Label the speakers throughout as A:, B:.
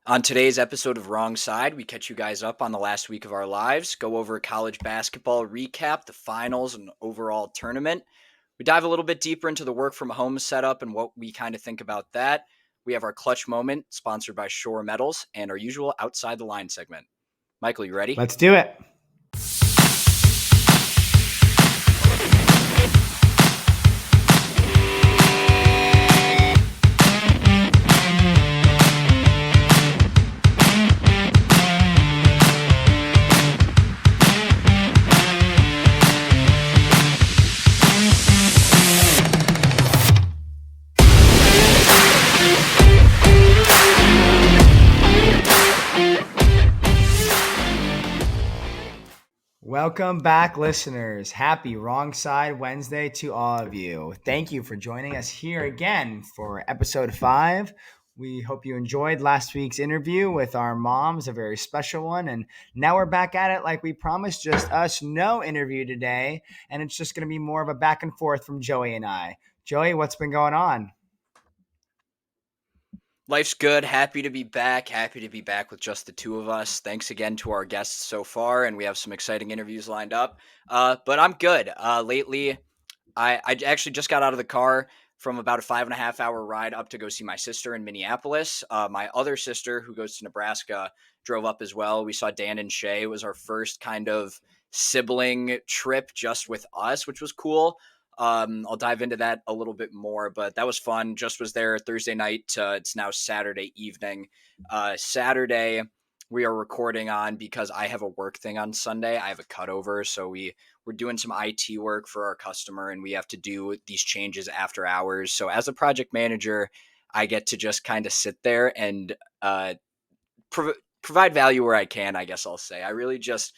A: On today's episode of Wrong Side, we catch you guys up on the last week of our lives, go over college basketball recap, the finals, and overall tournament. We dive a little bit deeper into the work from home setup and what we kind of think about that. We have our clutch moment, sponsored by Shore Metals, and our usual outside the line segment. Michael, you ready?
B: Let's do it. Welcome back, listeners. Happy Wrong Side Wednesday to all of you. Thank you for joining us here again for episode 5. We hope you enjoyed last week's interview with our moms, a very special one. And now we're back at it like we promised, just us, no interview today. And it's just going to be more of a back and forth from Joey and I. Joey, what's been going on?
A: Life's good. Happy to be back. Happy to be back with just the two of us. Thanks again to our guests so far, and we have some exciting interviews lined up. But I'm good. Lately, I actually just got out of the car from about a 5.5 hour ride up to go see my sister in Minneapolis. My other sister, who goes to Nebraska, drove up as well. We saw Dan and Shay. It was our first kind of sibling trip just with us, which was cool. I'll dive into that a little bit more, but that was fun. Just was there Thursday night. It's now Saturday evening. Saturday, we are recording on because I have a work thing on Sunday. I have a cutover, so we're doing some IT work for our customer, and we have to do these changes after hours. So as a project manager, I get to just kind of sit there and provide value where I can. I guess I'll say I really just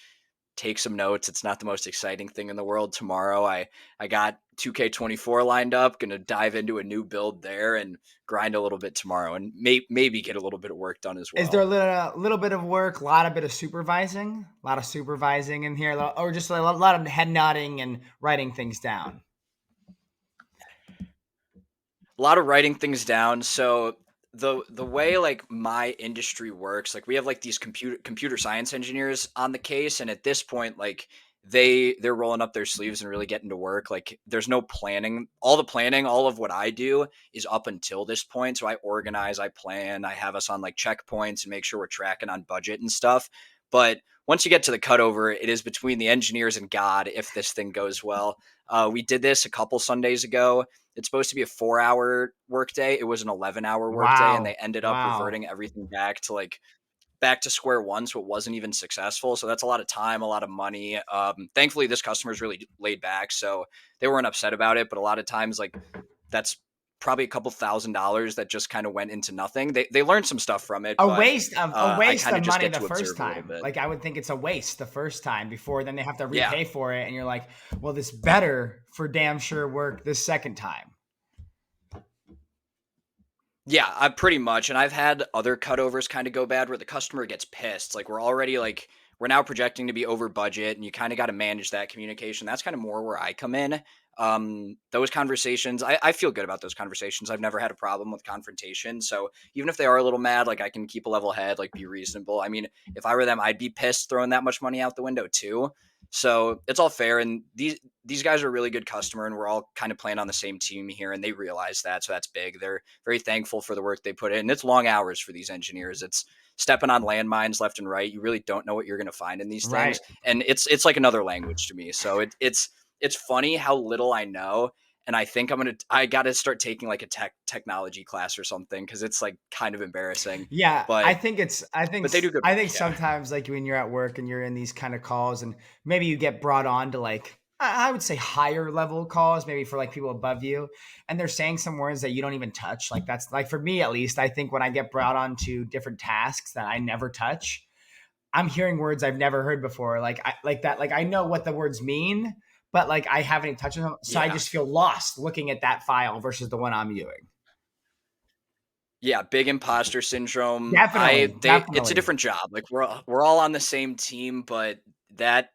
A: take some notes. It's not the most exciting thing in the world. Tomorrow, I got 2K24 lined up. Going to dive into a new build there and grind a little bit tomorrow, and maybe get a little bit of work done as
B: Is there
A: well.
B: a little bit of work, a bit of supervising? A lot of supervising in here, or just a lot of head nodding and writing things down?
A: A lot of writing things down. So the way like my industry works, like we have like these computer science engineers on the case, and at this point, like they're rolling up their sleeves and really getting to work. Like there's no planning. All the planning, all of what I do is up until this point. So I organize, I plan, I have us on like checkpoints and make sure we're tracking on budget and stuff. But once you get to the cutover, it is between the engineers and God if this thing goes well. We did this a couple Sundays ago. It's supposed to be a 4 hour workday. It was an 11 hour workday, and they
B: Wow.
A: ended up
B: Wow.
A: reverting everything back to square one. So it wasn't even successful. So that's a lot of time, a lot of money. Thankfully, this customer is really laid back, so they weren't upset about it. But a lot of times, like that's probably a couple $1,000s that just kind of went into nothing. They learned some stuff from it, but
B: A
A: I
B: waste
A: kind of
B: of
A: just
B: money
A: get
B: the
A: to
B: first
A: observe a little
B: time.
A: bit.
B: Like I would think it's a waste the first time before then they have to
A: Yeah.
B: repay for it and you're like, "Well, this better for damn sure work this second time."
A: Yeah, I pretty much, and I've had other cutovers kind of go bad where the customer gets pissed. Like we're already like we're now projecting to be over budget, and you kind of got to manage that communication. That's kind of more where I come in. Those conversations, I feel good about those conversations. I've never had a problem with confrontation. So even if they are a little mad, like I can keep a level head, like be reasonable. I mean, if I were them, I'd be pissed throwing that much money out the window too. So it's all fair, and these guys are a really good customer, and we're all kind of playing on the same team here, and they realize that, so that's big. They're very thankful for the work they put in. It's long hours for these engineers. It's stepping on landmines left and right. You really don't know what you're going to find in these
B: Right.
A: things, and it's like another language to me. So it's funny how little I know, and I got to start taking like a technology class or something because it's like kind of embarrassing.
B: Yeah,
A: But they do good
B: I
A: work.
B: think
A: Yeah.
B: sometimes like when you're at work and you're in these kind of calls and maybe you get brought on to like I would say higher level calls, maybe for like people above you, and they're saying some words that you don't even touch. Like that's like for me at least, I think when I get brought on to different tasks that I never touch, I'm hearing words I've never heard before. Like I like that, like I know what the words mean, but like I haven't even touched them. So I
A: Yeah.
B: just feel lost looking at that file versus the one I'm viewing.
A: Yeah, big imposter syndrome.
B: Definitely,
A: It's a
B: definitely.
A: different job. Like we're all on the same team, but they're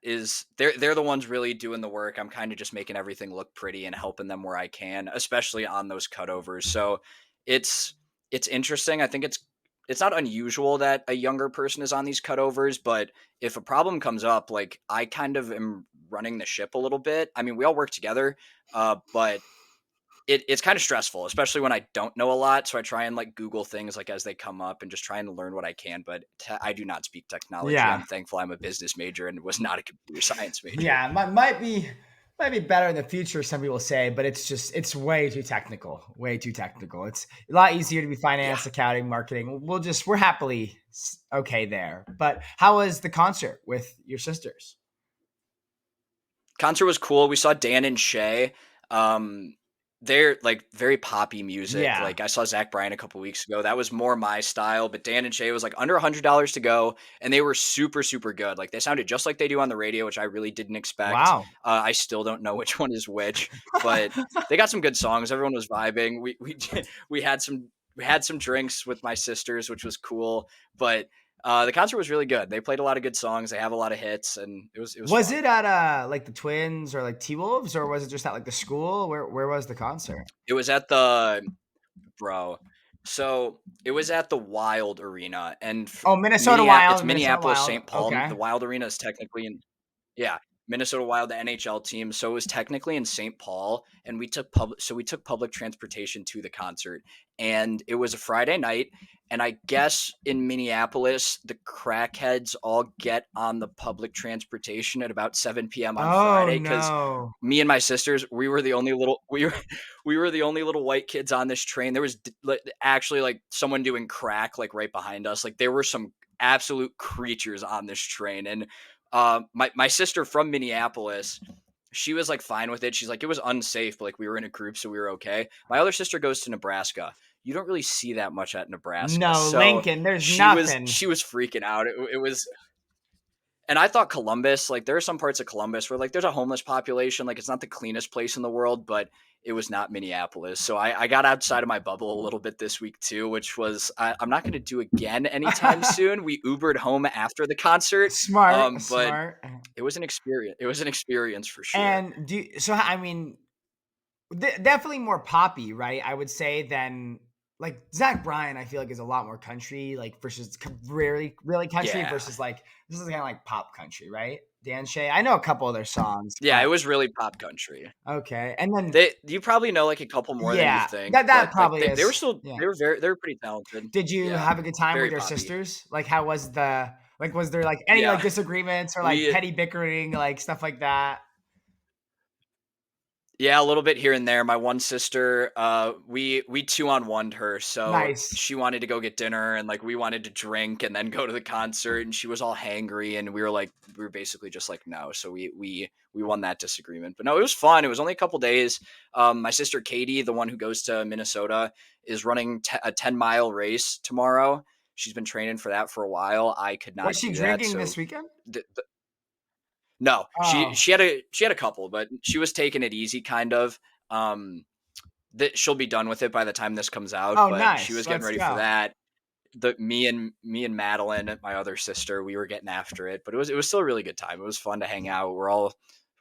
A: the ones really doing the work. I'm kind of just making everything look pretty and helping them where I can, especially on those cutovers. So it's it's interesting. I think it's it's not unusual that a younger person is on these cutovers, but if a problem comes up, like I kind of am running the ship a little bit. I mean, we all work together, but it's kind of stressful, especially when I don't know a lot. So I try and like Google things like as they come up and just trying to learn what I can. But I do not speak technology.
B: Yeah.
A: I'm thankful I'm a business major and was not a computer science major.
B: Yeah, might be better in the future, some people say, but it's way too technical. Way too technical. It's a lot easier to be
A: Yeah.
B: finance, accounting, marketing. We're happily okay there. But how was the concert with your sisters?
A: Concert was cool. We saw Dan and Shay. Um, they're like very poppy music.
B: Yeah.
A: Like I saw Zach Bryan a couple weeks ago. That was more my style. But Dan and Shay was like under $100 to go, and they were super super good. Like they sounded just like they do on the radio, which I really didn't expect.
B: Wow.
A: I still don't know which one is which, but they got some good songs. Everyone was vibing. We had some drinks with my sisters, which was cool. But the concert was really good. They played a lot of good songs. They have a lot of hits, and it was
B: Was
A: fun.
B: it at like the Twins or like T Wolves, or was it just at like the school? Where was the concert?
A: It was at the bro. So it was at the Wild Arena, and
B: Oh,
A: It's
B: Minnesota
A: Minneapolis
B: Wild.
A: St. Paul. The
B: Okay.
A: Wild Arena is technically in yeah, Minnesota Wild, the NHL team. So it was technically in St. Paul, and we took public transportation to the concert, and it was a Friday night. And I guess in Minneapolis, the crackheads all get on the public transportation at about 7 p.m. on
B: Oh
A: Friday because
B: no.
A: me and my sisters, we were the only little white kids on this train. There was actually like someone doing crack like right behind us. Like there were some absolute creatures on this train, and my sister from Minneapolis, she was like fine with it. She's like it was unsafe, but like we were in a group, so we were okay. My other sister goes to Nebraska. You don't really see that much at Nebraska,
B: No,
A: so
B: Lincoln, there's nothing.
A: she was freaking out. It was and I thought Columbus, like there are some parts of Columbus where like there's a homeless population. Like it's not the cleanest place in the world, but it was not Minneapolis. So I got outside of my bubble a little bit this week too, which was I'm not going to do again anytime soon. We Ubered home after the concert,
B: Smart,
A: but
B: smart.
A: it was an experience. It was an experience for sure.
B: And I mean, definitely more poppy, right? I would say than like Zach Bryan. I feel like is a lot more country, like versus really country
A: Yeah,
B: versus like this is kind of like pop country, right? Dan Shay. I know a couple of their songs,
A: yeah, it
B: but
A: was really pop country.
B: okay. And then
A: They you probably know like a couple more than you
B: yeah,
A: think,
B: that
A: but like
B: probably
A: they were
B: is.
A: still
B: Yeah.
A: they were pretty talented.
B: Did you
A: Yeah,
B: have a good time with
A: very
B: your
A: poppy.
B: sisters? Like, how was the like? Was there like any like
A: Yeah,
B: disagreements or like
A: we
B: petty bickering, like stuff like that?
A: Yeah, a little bit here and there. My one sister, we 2-on-1'd her, so
B: Nice.
A: she wanted to go get dinner and like we wanted to drink and then go to the concert and she was all hangry and we were basically just like no. So we won that disagreement. But no, it was fun. It was only a couple days. My sister Katie, the one who goes to Minnesota, is running a 10-mile race tomorrow. She's been training for that for a while. I could
B: Was
A: not
B: she
A: do that.
B: drinking this
A: So
B: weekend?
A: no,
B: Oh,
A: she had a couple, but she was taking it easy kind of. That she'll be done with it by the time this comes out,
B: oh,
A: but she
B: nice.
A: was getting
B: Let's
A: ready for
B: go.
A: that. The me and Madeline, my other sister, we were getting after it, but it was still a really good time. It was fun to hang out.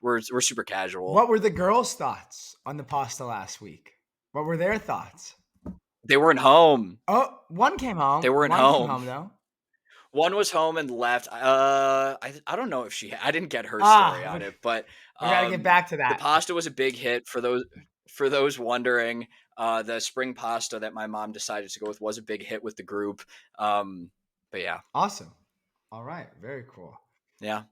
A: We're super casual.
B: What were the girls' thoughts on the pasta last week? What were their thoughts?
A: They weren't home.
B: Oh, one came
A: They
B: home.
A: weren't
B: One came
A: home.
B: home though.
A: One was home and left. I don't know if I didn't get her story
B: Ah,
A: on it, but
B: we got to get back to
A: the
B: that.
A: pasta was a big hit for those wondering. The spring pasta that my mom decided to go with was a big hit with the group. But yeah,
B: Awesome. All right, very cool.
A: yeah.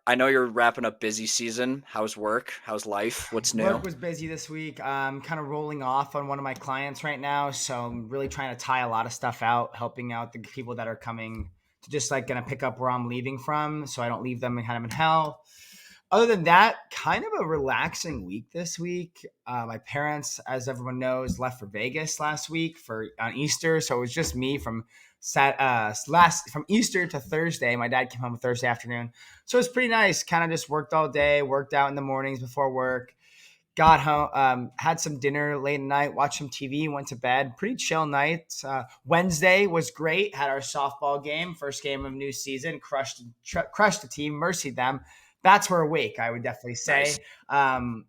A: I know you're wrapping up busy season. How's work? How's life? What's new?
B: Work was busy this week. I'm kind of rolling off on one of my clients right now, so I'm really trying to tie a lot of stuff out, helping out the people that are coming to just like gonna pick up where I'm leaving from, so I don't leave them kind of in hell. Other than that, kind of a relaxing week this week. My parents, as everyone knows, left for Vegas last week for on Easter, so it was just me from from Easter to Thursday. My dad came home Thursday afternoon, so it was pretty nice. Kind of just worked all day, worked out in the mornings before work. Got home, had some dinner late at night, watched some TV, went to bed. Pretty chill night. Wednesday was great. Had our softball game, first game of new season. Crushed the team. Mercy them. Bats were awake, I would definitely
A: Nice.
B: say.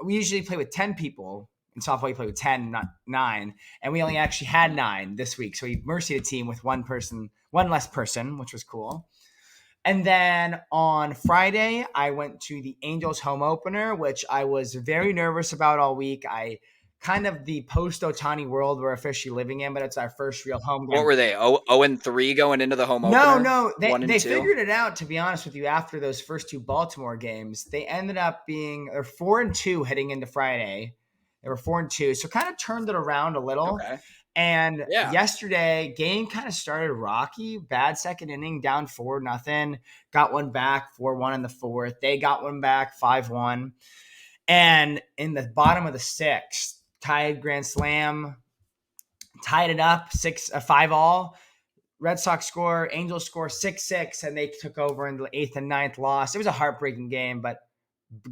B: We usually play with 10 people In softball, you play with 10, not 9. And we only actually had 9 this week. So we mercied a team with one less person, which was cool. And then on Friday, I went to the Angels home opener, which I was very nervous about all week. I kind of the post Otani world we're officially living in, but it's our first real home
A: What
B: game.
A: were they? 0-3 going into the home
B: No,
A: opener?
B: no,
A: One and
B: they
A: two?
B: figured it out. To be honest with you, after those first 2 Baltimore games, they ended up being they're 4-2 heading into Friday. They were 4-2, so kind of turned it around a little.
A: Okay.
B: And
A: Yeah.
B: yesterday, game kind of started rocky. Bad second inning, down 4-0. Got one back, 4-1 in the fourth. They got one back, 5-1. And in the bottom of the sixth, tied grand slam, tied it up 5-all. Red Sox score, Angels score 6-6, and they took over in the 8th and 9th loss. It was a heartbreaking game, but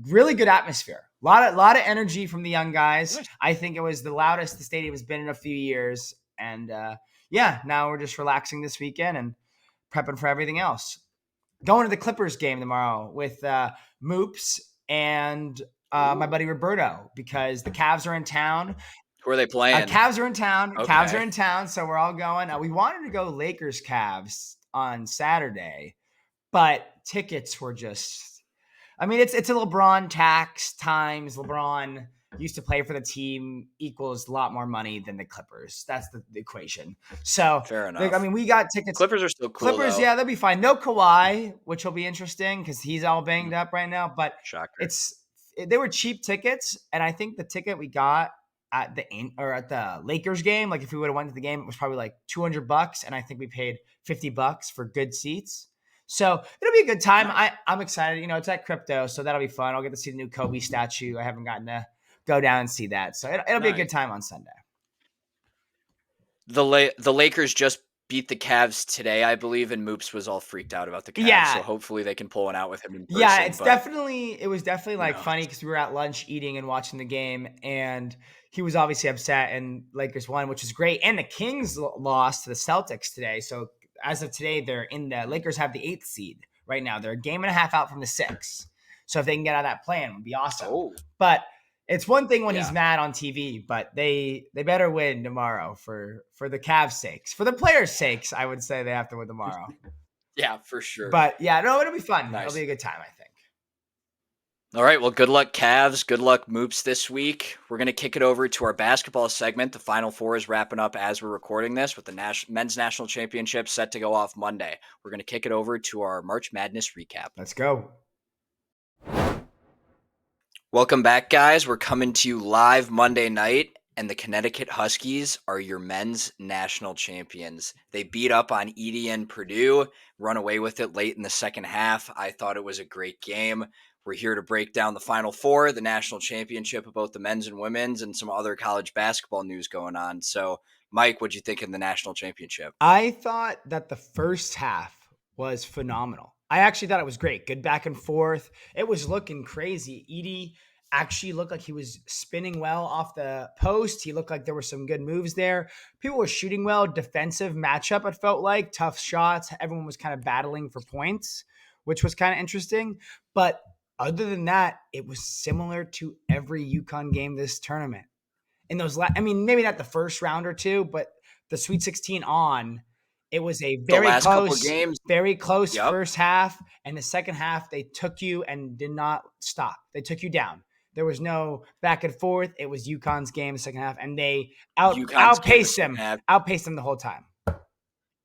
B: really good atmosphere. A lot of energy from the young guys.
A: Nice.
B: I think it was the loudest the stadium has been in a few years. And now we're just relaxing this weekend and prepping for everything else. Going to the Clippers game tomorrow with Moops and my buddy Roberto because the Cavs are in town.
A: Who are they playing?
B: Cavs are in town.
A: Okay.
B: Cavs are in town, so we're all going. We wanted to go Lakers Cavs on Saturday, but tickets were just. I mean, it's a LeBron tax times LeBron used to play for the team equals a lot more money than the Clippers. That's the equation. So
A: Fair enough.
B: I mean, we got tickets.
A: Clippers are still cool.
B: Clippers,
A: though.
B: yeah, they'll be fine. No Kawhi, which will be interesting because he's all banged up right now. But
A: Shocker.
B: they were cheap tickets, and I think the ticket we got at the Lakers game, like if we would have went to the game, it was probably like $200, and I think we paid $50 for good seats. So it'll be a good time.
A: Nice.
B: I'm excited. It's at Crypto, so that'll be fun. I'll get to see the new Kobe statue. I haven't gotten to go down and see that, so it'll be a good time on Sunday.
A: The Lakers just beat the Cavs today, I believe, and Moops was all freaked out about the Cavs.
B: Yeah.
A: So hopefully they can pull one out with him in person.
B: Yeah, it was definitely like funny because we were at lunch eating and watching the game, and he was obviously upset, and Lakers won, which is great. And the Kings lost to the Celtics today. So as of today, Lakers have the 8th seed right now. They're a game and a half out from the 6th. So if they can get out of that play-in, it would be awesome.
A: Oh.
B: But it's one thing when he's mad on TV, but they better win tomorrow for the Cavs' sakes. For the players' sakes, I would say they have to win tomorrow.
A: Yeah, for sure.
B: But yeah, no, it'll be fun.
A: Nice.
B: It'll be a good time, I think.
A: All right, well, good luck, Cavs. Good luck, Moops, this week. We're going to kick it over to our basketball segment. The Final Four is wrapping up as we're recording this with the Men's National Championship set to go off Monday. We're going to kick it over to our March Madness recap.
B: Let's go.
A: Welcome back, guys. We're coming to you live Monday night, and the Connecticut Huskies are your men's national champions. They beat up on Edie and Purdue, run away with it late in the second half. I thought it was a great game. We're here to break down the Final Four, the national championship of both the men's and women's, and some other college basketball news going on. So, Mike, what'd you think of the national championship?
B: I thought that the first half was phenomenal. I actually thought it was great. Good back and forth. It was looking crazy. Edie actually looked like he was spinning well off the post. He looked like there were some good moves there. People were shooting well. Defensive matchup, it felt like. Tough shots. Everyone was kind of battling for points, which was kind of interesting. But other than that, it was similar to every UConn game this tournament. In those, maybe not the first round or two, but the Sweet 16 on, it was a very close first half. And the second half, they took you and did not stop. They took you down. There was no back and forth. It was UConn's game the second half, and they outpaced them the whole time.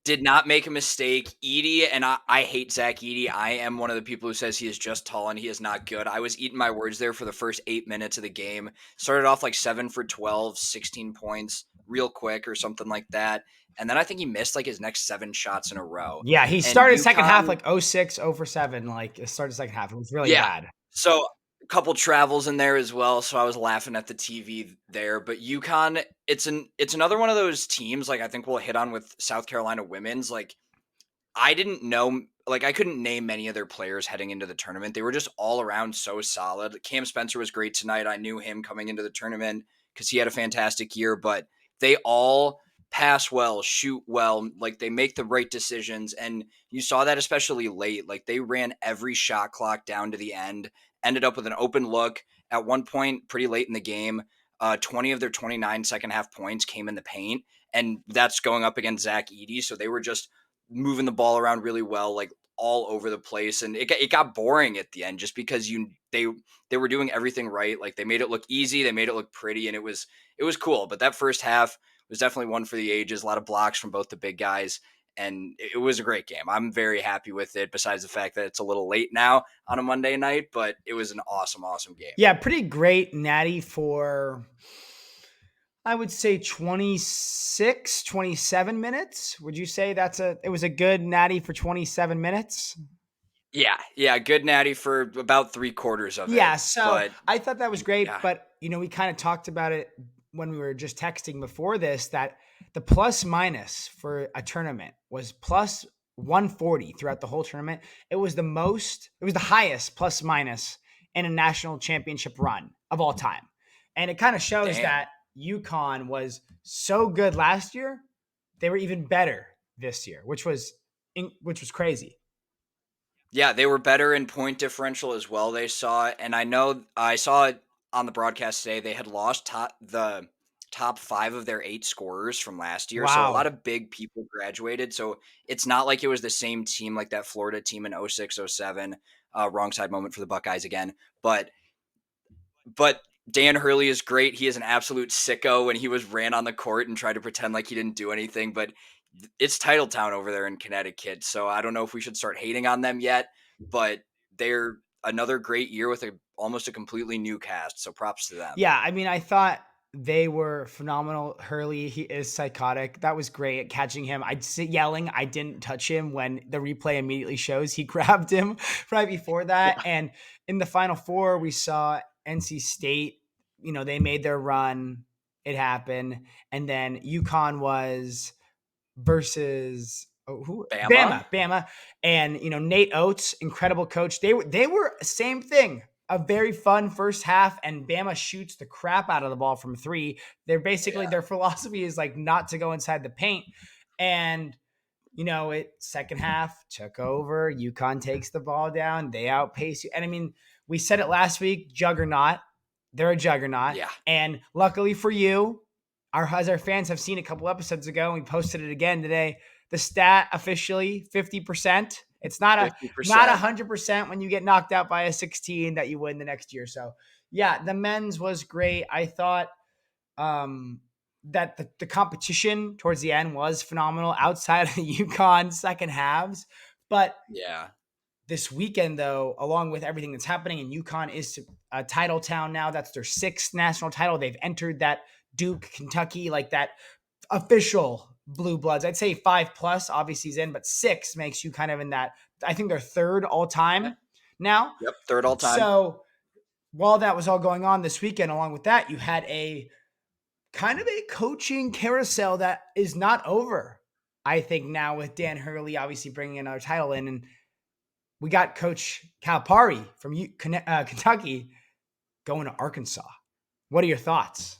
A: Did not make a mistake. Edie, and I hate Zach Edey. I am one of the people who says he is just tall and he is not good. I was eating my words there for the first 8 minutes of the game. Started off like 7 for 12, 16 points real quick or something like that. And then I think he missed like his next 7 shots in a row.
B: Yeah, he started second half like 0-6, 0 for 7. Like it started second half. It was really bad.
A: So a couple travels in there as well. So I was laughing at the TV there. But UConn, it's another one of those teams, like I think we'll hit on with South Carolina women's. Like I didn't know, like I couldn't name many of their players heading into the tournament. They were just all around so solid. Cam Spencer was great tonight. I knew him coming into the tournament because he had a fantastic year, but they all pass well, shoot well, like they make the right decisions. And you saw that especially late. Like they ran every shot clock down to the end, ended up with an open look at one point pretty late in the game. 20 of their 29 second half points came in the paint, and that's going up against Zach Edey. So they were just moving the ball around really well, like all over the place, and it got boring at the end just because they were doing everything right. Like they made it look easy, they made it look pretty, and it was cool. But that first half was definitely one for the ages. A lot of blocks from both the big guys, and it was a great game. I'm very happy with it. Besides the fact that it's a little late now on a Monday night, but it was an awesome, awesome game.
B: Yeah, pretty great natty for, I would say 26, 27 minutes. Would you say it was a good natty for 27 minutes?
A: Yeah, yeah, good natty for about 3/4 of it,
B: Yeah, so
A: but
B: I thought that was great,
A: yeah,
B: but we kind of talked about it when we were just texting before this, that the plus minus for a tournament was plus 140 throughout the whole tournament. It was the highest plus minus in a national championship run of all time. And it kind of shows
A: damn.
B: that UConn was so good last year, they were even better this year, which was crazy.
A: Yeah, they were better in point differential as well. They saw, and I know I saw it on the broadcast today. They had lost the top 5 of their 8 scorers from last year, so a lot
B: Wow.
A: of big people graduated. So it's not like it was the same team like that Florida team in 06, 07. Wrong side moment for the Buckeyes again, but Dan Hurley is great. He is an absolute sicko when he was ran on the court and tried to pretend like he didn't do anything. But it's Titletown over there in Connecticut, so I don't know if we should start hating on them yet. But they're another great year with almost a completely new cast. So props to them.
B: Yeah, I mean, I thought they were phenomenal. Hurley, he is psychotic. That was great at catching him. I'd sit yelling. I didn't touch him when the replay immediately shows he grabbed him right before that.
A: Yeah,
B: And in the Final Four, we saw NC State. They made their run. It happened, and then UConn was versus who
A: Bama.
B: Bama, and Nate Oates, incredible coach. They were same thing. A very fun first half, and Bama shoots the crap out of the ball from three. They're basically
A: Yeah,
B: their philosophy is like not to go inside the paint, and it second half took over. UConn takes the ball down. They outpace you, and I mean, we said it last week. Juggernaut. They're a juggernaut,
A: yeah,
B: and luckily for you, as our fans have seen a couple episodes ago, and we posted it again today. The stat officially 50%. It's not
A: 50%.
B: 100% when you get knocked out by a 16 that you win the next year. So yeah, the men's was great. I thought that the competition towards the end was phenomenal outside of the UConn second halves. But
A: Yeah,
B: this weekend, though, along with everything that's happening, and UConn is a title town now. That's their 6th national title. They've entered that Duke, Kentucky, like that official blue bloods. I'd say 5 plus, obviously, is in, but 6 makes you kind of in that. I think they're 3rd all
A: yeah.
B: time now.
A: Yep. Third all time.
B: So while that was all going on this weekend, along with that, you had a kind of a coaching carousel that is not over. I think now with Dan Hurley obviously bringing another title in, and we got Coach Calipari from Kentucky going to Arkansas. What are your thoughts?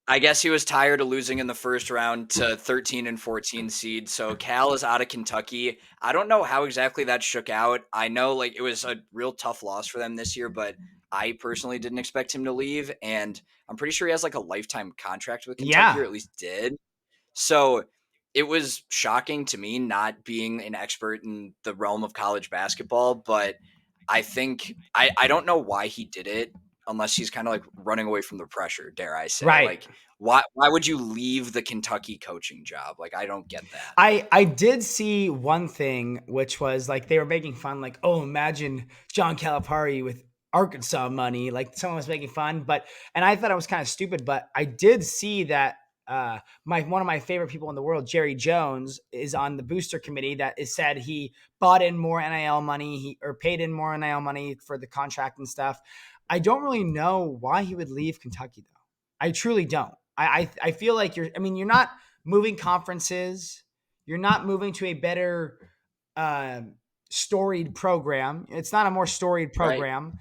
A: I guess he was tired of losing in the first round to 13 and 14 seed. So Cal is out of Kentucky. I don't know how exactly that shook out. I know like it was a real tough loss for them this year, but I personally didn't expect him to leave. And I'm pretty sure he has like a lifetime contract with Kentucky,
B: Yeah,
A: or at least did. So it was shocking to me, not being an expert in the realm of college basketball, but I think I don't know why he did it unless he's kind of like running away from the pressure, dare I say.
B: right.
A: Like why would you leave the Kentucky coaching job? Like I don't get that.
B: I did see one thing, which was like they were making fun, like, oh, imagine John Calipari with Arkansas money. Like someone was making fun, and I thought it was kind of stupid, but I did see that my one of my favorite people in the world, Jerry Jones, is on the booster committee that is said he bought in more NIL money, or paid in more NIL money for the contract and stuff. I don't really know why he would leave Kentucky though. I truly don't. I feel like you're not moving conferences. You're not moving to a better uh, storied program. It's not a more storied
A: Right.
B: program.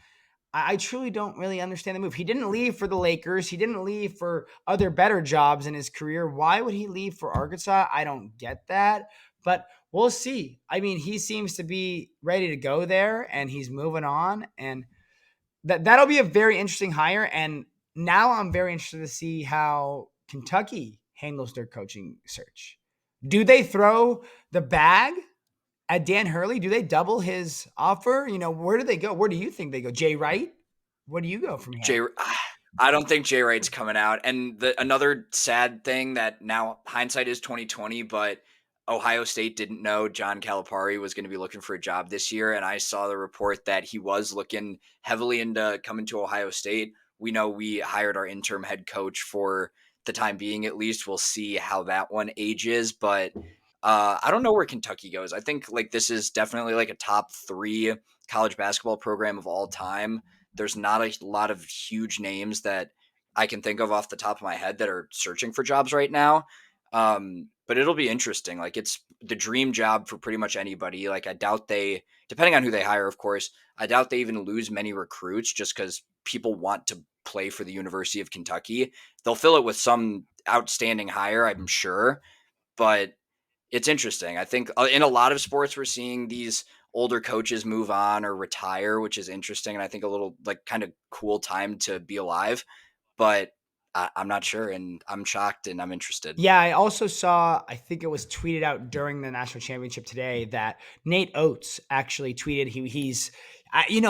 B: I truly don't really understand the move. He didn't leave for the Lakers. He didn't leave for other better jobs in his career. Why would he leave for Arkansas? I don't get that. But we'll see. I mean, he seems to be ready to go there, and he's moving on, and that'll be a very interesting hire. And now I'm very interested to see how Kentucky handles their coaching search. Do they throw the bag at Dan Hurley? Do they double his offer? Where do they go? Where do you think they go? Jay Wright? Where do you go from here?
A: Jay, I don't think Jay Wright's coming out. And another sad thing that now hindsight is 2020, but Ohio State didn't know John Calipari was going to be looking for a job this year, and I saw the report that he was looking heavily into coming to Ohio State. We know we hired our interim head coach for the time being, at least. We'll see how that one ages, but I don't know where Kentucky goes. I think like this is definitely like a top 3 college basketball program of all time. There's not a lot of huge names that I can think of off the top of my head that are searching for jobs right now. But it'll be interesting. Like it's the dream job for pretty much anybody. Like I doubt they, depending on who they hire, of course, I doubt they even lose many recruits just because people want to play for the University of Kentucky. They'll fill it with some outstanding hire, I'm sure. But it's interesting. I think in a lot of sports, we're seeing these older coaches move on or retire, which is interesting. And I think a little like kind of cool time to be alive, but I'm not sure. And I'm shocked and I'm interested.
B: Yeah, I also saw, I think it was tweeted out during the national championship today that Nate Oates actually tweeted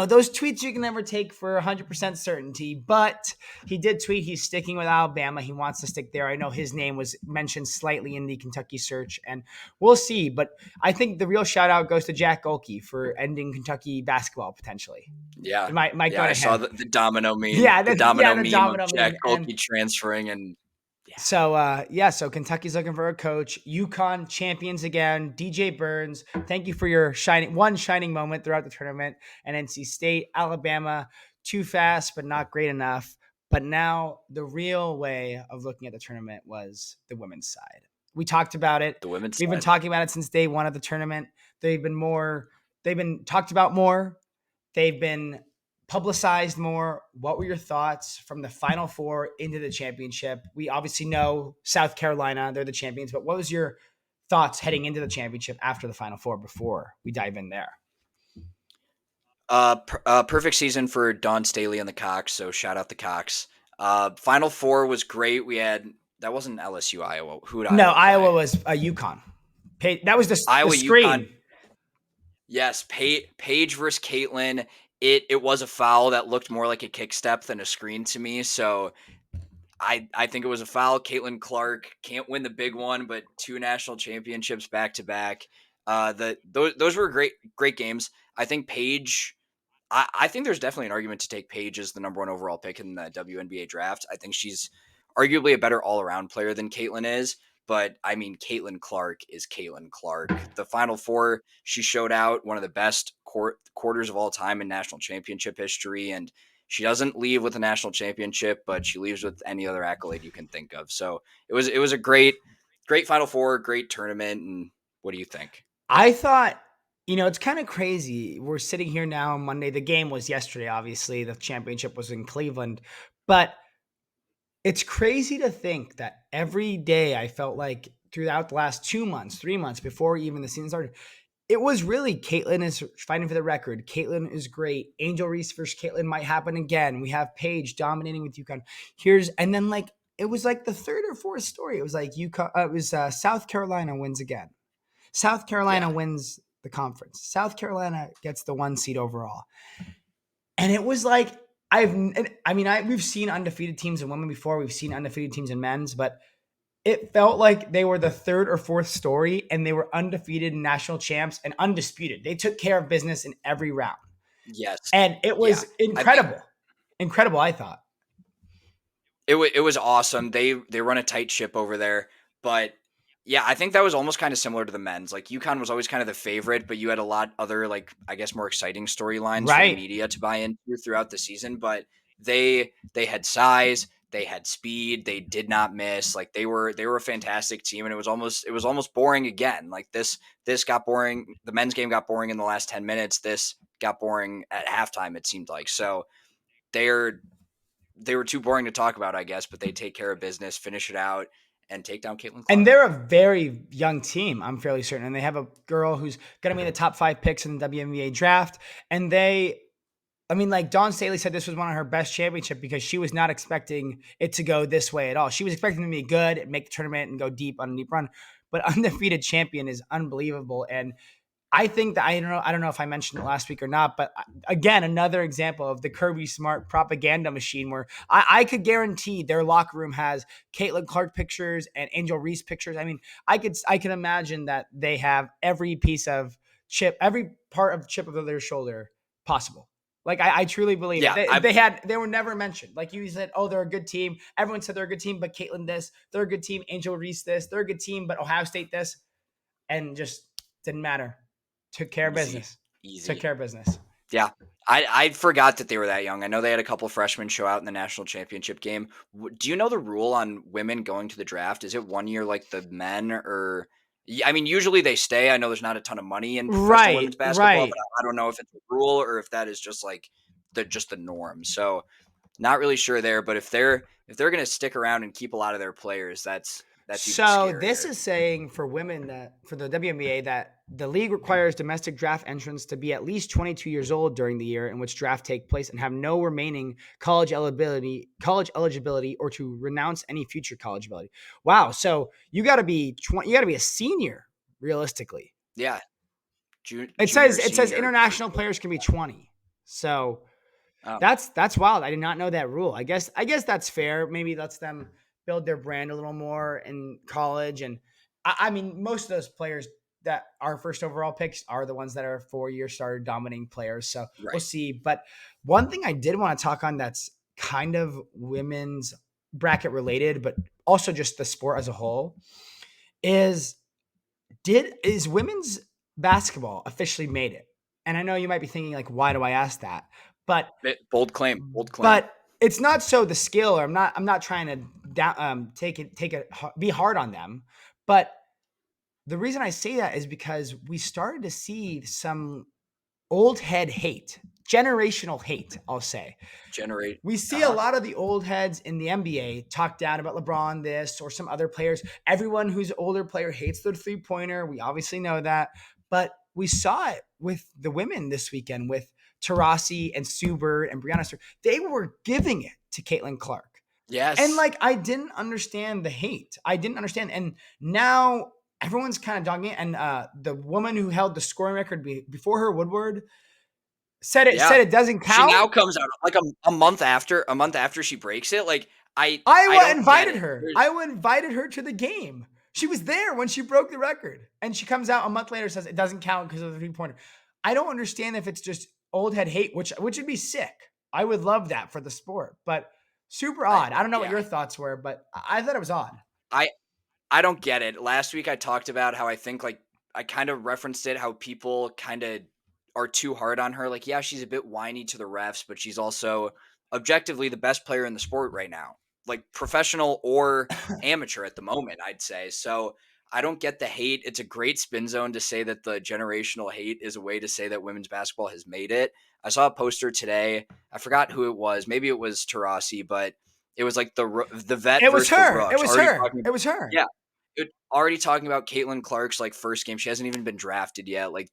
B: those tweets you can never take for 100% certainty, but he did tweet he's sticking with Alabama. He wants to stick there. I know his name was mentioned slightly in the Kentucky search, and we'll see. But I think the real shout out goes to Jack Golke for ending Kentucky basketball potentially.
A: Yeah.
B: It might go
A: Yeah.
B: to
A: I saw
B: him.
A: the domino meme,
B: Yeah,
A: the domino
B: the
A: meme of
B: domino
A: Jack
B: meme.
A: Golke transferring. And yeah,
B: So Kentucky's looking for a coach. UConn champions again. DJ Burns, thank you for your shining moment throughout the tournament. And NC State, Alabama, too fast but not great enough. But now the real way of looking at the tournament was the women's side. We talked about it.
A: the women's
B: We've been
A: side.
B: talking about it since day one of the tournament. They've been talked about more. They've been publicized more. What were your thoughts from the Final Four into the championship? We obviously know South Carolina, they're the champions, but what was your thoughts heading into the championship after the Final Four before we dive in there?
A: Perfect season for Dawn Staley and the Cox. So shout out the Cox. Final Four was great. We had, that wasn't LSU, Iowa. Who did
B: No,
A: Iowa
B: Iowa
A: play?
B: was UConn. That was the
A: Iowa,
B: screen.
A: UConn. Yes, Paige versus Caitlin. It was a foul that looked more like a kick step than a screen to me. So I think it was a foul. Caitlin Clark can't win the big one, but 2 national championships back to back. Those were great games. I think Paige. I think there's definitely an argument to take Paige as the number 1 overall pick in the WNBA draft. I think she's arguably a better all around player than Caitlin is. But I mean, Caitlin Clark is Caitlin Clark. The Final Four, she showed out one of the best quarters of all time in national championship history. And she doesn't leave with a national championship, but she leaves with any other accolade you can think of. So it was a great Final Four, great tournament. And what do you think?
B: I thought, it's kind of crazy. We're sitting here now on Monday. The game was yesterday, obviously. The championship was in Cleveland. But it's crazy to think that every day I felt like throughout the last 2 months, 3 months before even the season started, it was really Caitlin is fighting for the record. Caitlin is great. Angel Reese versus Caitlin might happen again. We have Paige dominating with UConn. And then like it was like the third or fourth story. It was like UConn. It was South Carolina wins again. South Carolina wins the conference. South Carolina gets the 1 seed overall. And it was like we've seen undefeated teams in women before. We've seen undefeated teams in men's, but it felt like they were the third or fourth story and they were undefeated national champs and undisputed. They took care of business in every round.
A: Yes.
B: And it was incredible. Incredible, I thought.
A: It was awesome. They run a tight ship over there, but yeah, I think that was almost kind of similar to the men's. Like UConn was always kind of the favorite, but you had a lot other like I guess more exciting storylines for the media to buy into throughout the season. But they had size, they had speed, they did not miss. Like they were a fantastic team, and it was almost boring again. Like this got boring. The men's game got boring in the last 10 minutes. This got boring at halftime. It seemed like so they were too boring to talk about, I guess. But they take care of business, finish it out, and take down Caitlin Clark.
B: And they're a very young team, I'm fairly certain. And they have a girl who's going to be in the top 5 picks in the WNBA draft. And they I mean, like Dawn Staley said, this was one of her best championship because she was not expecting it to go this way at all. She was expecting to be good, make the tournament, and go deep on a deep run. But undefeated champion is unbelievable, and I think that I don't know if I mentioned it last week or not, but again, another example of the Kirby Smart propaganda machine where I could guarantee their locker room has Caitlin Clark pictures and Angel Reese pictures. I mean, I can imagine that they have every piece of chip, every part of chip of their shoulder possible. Like I truly believe it.
A: Yeah, I
B: They were never mentioned. Like you said, oh, they're a good team. Everyone said they're a good team, but Caitlin this, they're a good team. Angel Reese this, they're a good team, but Ohio State this, and just didn't matter. Took care of
A: easy,
B: business. Took
A: easy.
B: care of business.
A: Yeah. I forgot that they were that young. I know they had a couple freshmen show out in the national championship game. Do you know the rule on women going to the draft? Is it 1 year like the men, or I mean, usually they stay. I know there's not a ton of money in professional
B: Right,
A: women's basketball, but
B: right.
A: I don't know if it's a rule or if that is just like the norm. So not really sure there, but if they're going to stick around and keep a lot of their players, that's even
B: So this
A: scarier.
B: is saying for women that for the WNBA that the league requires domestic draft entrants to be at least 22 years old during the year in which draft take place and have no remaining college eligibility or to renounce any future college ability. Wow, so you got to be 20, you got to be a senior realistically.
A: Yeah,
B: It
A: junior,
B: says
A: senior for
B: international
A: sure.
B: players can be 20. So
A: Oh,
B: that's wild. I did not know that rule. I guess that's fair. Maybe lets them build their brand a little more in college. And I mean, most of those players that are first overall picks are the ones that are 4 year starter dominating players. So we'll
A: right.
B: see. But one thing I did want to talk on that's kind of women's bracket related, but also just the sport as a whole is is women's basketball officially made it? And I know you might be thinking like, why do I ask that? But
A: Bold claim, bold claim.
B: but it's not so the skill. Or I'm not trying to take it be hard on them. But the reason I say that is because we started to see some old head hate, generational hate. I'll say
A: Generate.
B: we see a
A: Uh-huh.
B: lot of the old heads in the NBA talk down about LeBron, this or some other players. Everyone who's an older player hates their 3 pointer. We obviously know that. But we saw it with the women this weekend with Tarasi and Sue Bird and Brianna Stewart. They were giving it to Caitlin Clark. And
A: Yes.
B: like, I didn't understand the hate. I didn't understand. And now everyone's kind of dogging it. And the woman who held the scoring record before her, Woodward,
A: Yeah.
B: said it doesn't
A: She
B: count.
A: now comes out like a month after she breaks it. Like I
B: Iowa
A: don't get
B: invited
A: it.
B: her. Iowa invited her to the game. She was there when she broke the record. And she comes out a month later and says it doesn't count because of the 3 pointer. I don't understand if it's just old head hate, which would be sick. I would love that for the sport, but super odd. I don't know what
A: Yeah.
B: your thoughts were, but I thought it was odd.
A: I I don't get it. Last week I talked about how I think like I kind of referenced it how people kind of are too hard on her. Like, yeah, she's a bit whiny to the refs, but she's also objectively the best player in the sport right now. Like professional or amateur at the moment, I'd say. So I don't get the hate. It's a great spin zone to say that the generational hate is a way to say that women's basketball has made it. I saw a poster today. I forgot who it was. Maybe it was Tarasi, but it was like the vet
B: It was
A: versus the
B: her. It
A: rooks.
B: was
A: Already
B: her.
A: talking.
B: It was her.
A: Yeah, already talking about Caitlin Clark's like first game. She hasn't even been drafted yet. Like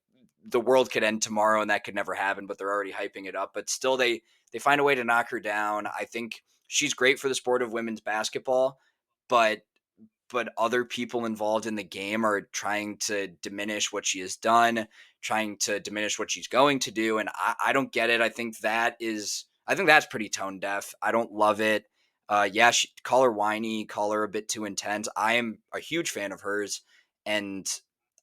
A: the world could end tomorrow and that could never happen, but they're already hyping it up. But still they find a way to knock her down. I think she's great for the sport of women's basketball, but other people involved in the game are trying to diminish what she has done, trying to diminish what she's going to do. And I don't get it. I think that's pretty tone deaf. I don't love it. Yeah, call her whiny, call her a bit too intense. I am a huge fan of hers, and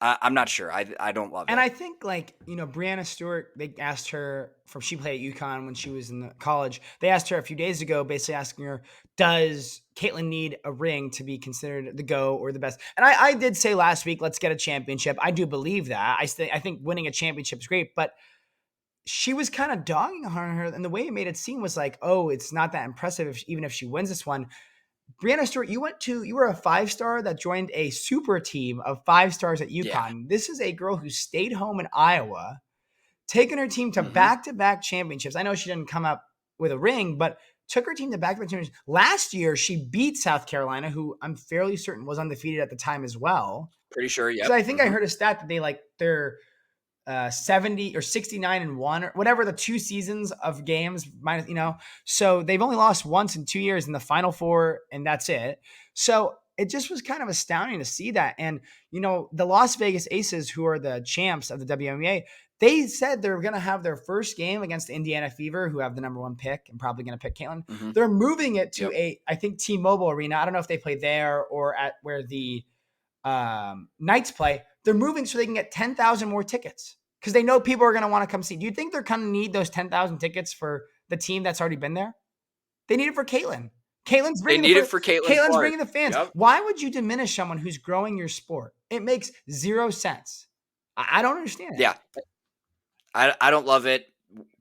A: I'm not sure. I don't love
B: And
A: it.
B: I think like, Brianna Stewart, they asked her from she played at UConn when she was in the college. They asked her a few days ago, basically asking her, does Caitlin need a ring to be considered the GO or the best? And I did say last week, let's get a championship. I do believe that. I think winning a championship is great, but she was kind of dogging on her, and the way it made it seem was like, oh, it's not that impressive even if she wins this one. Brianna Stewart, you were a 5 star that joined a super team of 5 stars at
A: Yeah.
B: UConn. This is a girl who stayed home in Iowa, taking her team to
A: Hmm.
B: back-to-back championships. I know she didn't come up with a ring, but took her team to back-to-back championships. Last year, she beat South Carolina, who I'm fairly certain was undefeated at the time as well.
A: Pretty sure.
B: Because
A: Yep.
B: I think I
A: Hmm.
B: heard a stat that they like 70 or 69-1 or whatever the 2 seasons of games minus, so they've only lost once in 2 years in the Final Four, and that's it. So it just was kind of astounding to see that. And, the Las Vegas Aces, who are the champs of the WNBA, they said they're going to have their first game against the Indiana Fever, who have the number 1 pick and probably going to pick Caitlin.
A: Mm-hmm.
B: They're moving it to
A: Yep.
B: I think T-Mobile Arena. I don't know if they play there or at where the Knights play. They're moving so they can get 10,000 more tickets because they know people are going to want to come see. Do you think they're going to need those 10,000 tickets for the team that's already been there? They need it for Caitlin. Caitlyn's
A: They
B: bringing
A: need it for Caitlin
B: Caitlyn's
A: Clark.
B: bringing the fans.
A: Yep.
B: Why would you diminish someone who's growing your sport? It makes zero sense. I don't understand it.
A: Yeah. I don't love it.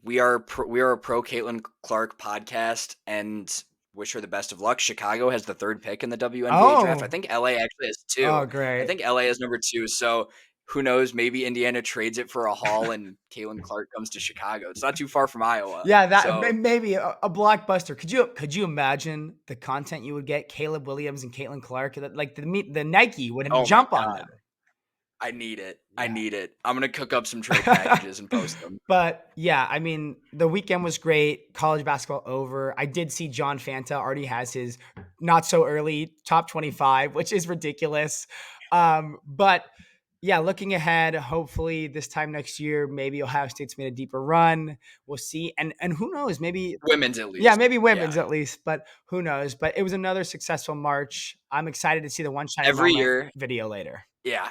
A: We are a pro Caitlin Clark podcast and wish her the best of luck. Chicago has the 3rd pick in the WNBA draft. I think LA actually has 2.
B: Oh, great.
A: I think LA is number 2. So who knows? Maybe Indiana trades it for a haul and Caitlin Clark comes to Chicago. It's not too far from Iowa.
B: Yeah, maybe a blockbuster. Could you imagine the content you would get? Caleb Williams and Caitlin Clark, like the Nike would jump on them.
A: I need it. Yeah. I need it. I'm going to cook up some trade packages and post them.
B: But yeah, I mean, the weekend was great. College basketball over. I did see John Fanta already has his not so early top 25, which is ridiculous. But yeah, looking ahead, hopefully this time next year, maybe Ohio State's made a deeper run. We'll see. And who knows, maybe
A: women's at least.
B: Yeah, maybe women's at least, but who knows? But it was another successful March. I'm excited to see the One Shining
A: Every
B: Moment
A: year
B: video later.
A: Yeah.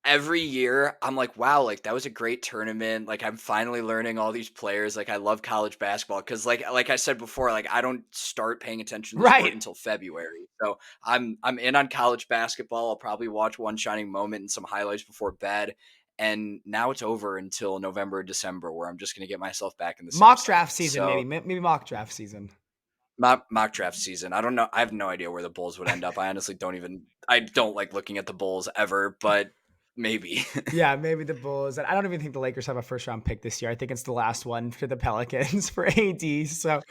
A: Every year I'm like, wow, like that was a great tournament. Like I'm finally learning all these players. Like I love college basketball because like I said before, like I don't start paying attention to the sport until February. So I'm in on college basketball. I'll probably watch One Shining Moment and some highlights before bed. And now it's over until November, December, where I'm just going to get myself back in the
B: mock draft season. So, maybe mock draft season.
A: Mock draft season. I don't know. I have no idea where the Bulls would end up. I honestly I don't like looking at the Bulls ever, but maybe.
B: Yeah, maybe the Bulls. I don't even think the Lakers have a first round pick this year. I think it's the last one for the Pelicans for AD. So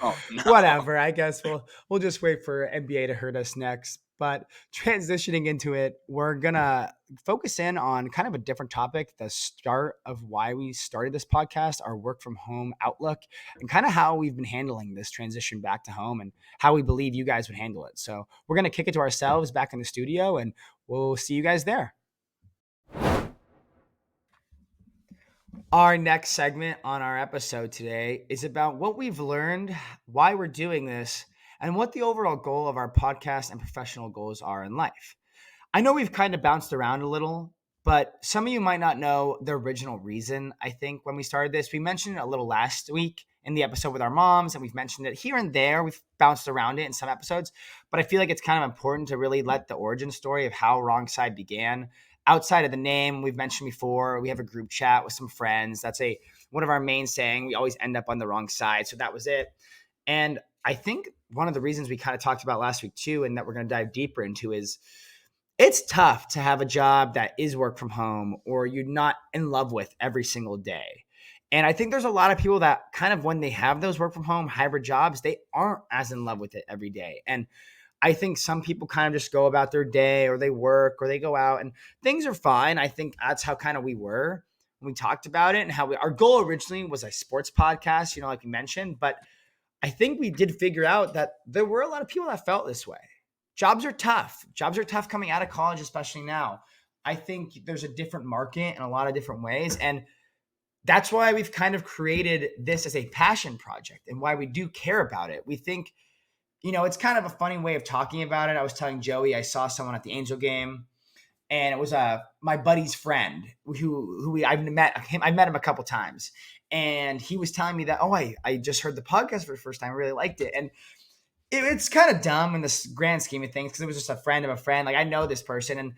B: whatever. I guess we'll just wait for NBA to hurt us next. But transitioning into it, we're gonna focus in on kind of a different topic, the start of why we started this podcast, our work from home outlook, and kind of how we've been handling this transition back to home and how we believe you guys would handle it. So we're gonna kick it to ourselves back in the studio, and we'll see you guys there. Our next segment on our episode today is about what we've learned, why we're doing this, and what the overall goal of our podcast and professional goals are in life. I know we've kind of bounced around a little, but some of you might not know the original reason. I think when we started this, we mentioned it a little last week in the episode with our moms, and we've mentioned it here and there. We've bounced around it in some episodes, but I feel like it's kind of important to really let the origin story of how Wrong Side began. Outside of the name, we've mentioned before, we have a group chat with some friends. That's one of our main saying. We always end up on the wrong side. So that was it. And I think one of the reasons we kind of talked about last week too, and that we're going to dive deeper into, is it's tough to have a job that is work from home or you're not in love with every single day. And I think there's a lot of people that kind of, when they have those work from home hybrid jobs, they aren't as in love with it every day. And I think some people kind of just go about their day, or they work, or they go out, and things are fine. I think that's how kind of we were when we talked about it, and how our goal originally was a sports podcast, like we mentioned. But I think we did figure out that there were a lot of people that felt this way. Jobs are tough. Jobs are tough coming out of college, especially now. I think there's a different market in a lot of different ways. And that's why we've kind of created this as a passion project, and why we do care about it. We think, it's kind of a funny way of talking about it. I was telling Joey, I saw someone at the Angel game, and it was my buddy's friend who I've met him. I met him a couple times, and he was telling me that, I just heard the podcast for the first time. I really liked it. And it's kind of dumb in the grand scheme of things, because it was just a friend of a friend. Like, I know this person, and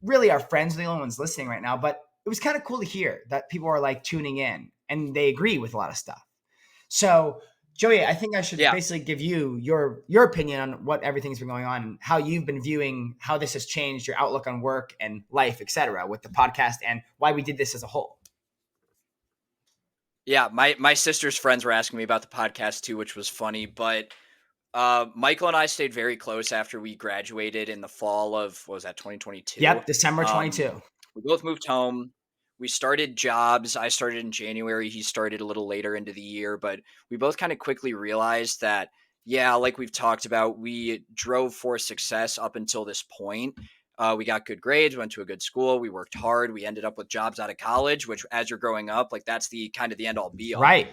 B: really our friends are the only ones listening right now. But it was kind of cool to hear that people are like tuning in and they agree with a lot of stuff. So Joey, I think I should basically give you your opinion on what everything's been going on, and how you've been viewing how this has changed your outlook on work and life, etc., with the podcast, and why we did this as a whole.
A: Yeah, my sister's friends were asking me about the podcast too, which was funny. But Michael and I stayed very close after we graduated in the fall of, what was that, 2022?
B: Yep, December 22.
A: We both moved home. we started jobs. I started in January. He started a little later into the year, but we both kind of quickly realized that, yeah, like we've talked about, we drove for success up until this point. We got good grades, went to a good school, we worked hard, we ended up with jobs out of college, which as you're growing up, like that's the kind of the end all be all.
B: Right.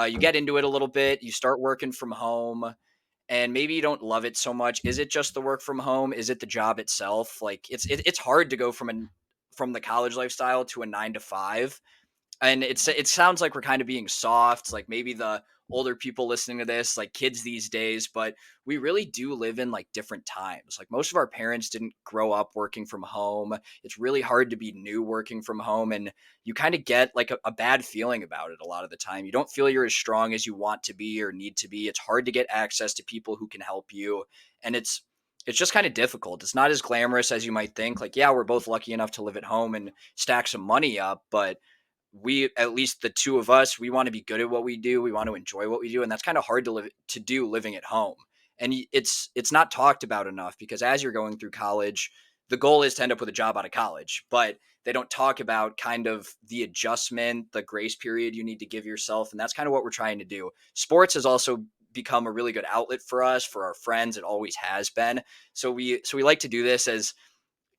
A: You get into it a little bit, you start working from home, and maybe you don't love it so much. Is it just the work from home? Is it the job itself? Like it's hard to go from the college lifestyle to a 9 to 5, and it sounds like we're kind of being soft, like maybe the older people listening to this, like kids these days, but we really do live in like different times. Like most of our parents didn't grow up working from home. It's really hard to be new working from home, and you kind of get like a bad feeling about it a lot of the time. You don't feel you're as strong as you want to be or need to be. It's hard to get access to people who can help you, and it's just kind of difficult. It's not as glamorous as you might think. Like, yeah, we're both lucky enough to live at home and stack some money up, but we, at least the two of us, we want to be good at what we do. We want to enjoy what we do, and that's kind of hard to do living at home. And it's not talked about enough because as you're going through college, the goal is to end up with a job out of college, but they don't talk about kind of the adjustment, the grace period you need to give yourself, and that's kind of what we're trying to do. Sports has also become a really good outlet for us, for our friends. It always has been. So we like to do this as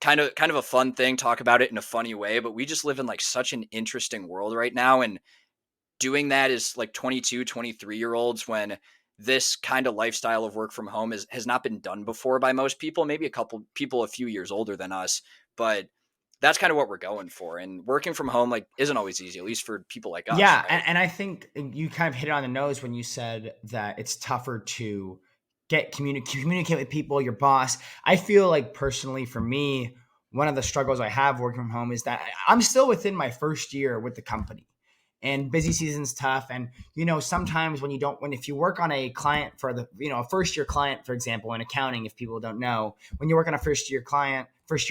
A: kind of a fun thing, talk about it in a funny way, but we just live in like such an interesting world right now, and doing that is like 22, 23 year olds, when this kind of lifestyle of work from home has not been done before by most people, maybe a couple people a few years older than us, but that's kind of what we're going for. And working from home like isn't always easy, at least for people like us,
B: Yeah,
A: right?
B: and I think you kind of hit it on the nose when you said that it's tougher to communicate with people, your boss. I feel like personally for me, one of the struggles I have working from home is that I'm still within my first year with the company. And busy season's tough. And sometimes when if you work on a client for a first year client, for example, in accounting, if people don't know, when you work on a first year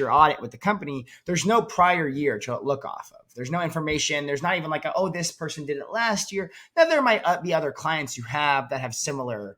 B: audit with the company, there's no prior year to look off of. There's no information. There's not even like, oh, this person did it last year. Now there might be other clients you have that have similar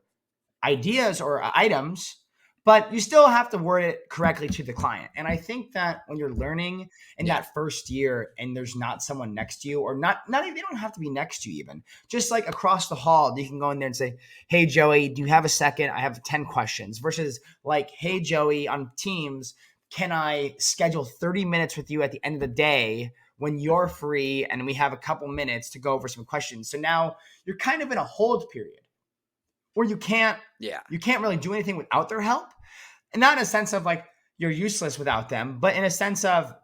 B: ideas or items, but you still have to word it correctly to the client. And I think that when you're learning in
A: Yeah.
B: that first year and there's not someone next to you, or not even, they don't have to be next to you even, just like across the hall, you can go in there and say, hey, Joey, do you have a second? I have 10 questions versus like, hey, Joey, on Teams, can I schedule 30 minutes with you at the end of the day when you're free and we have a couple minutes to go over some questions? So now you're kind of in a hold period where
A: Yeah.
B: you can't really do anything without their help. And not in a sense of like you're useless without them, but in a sense of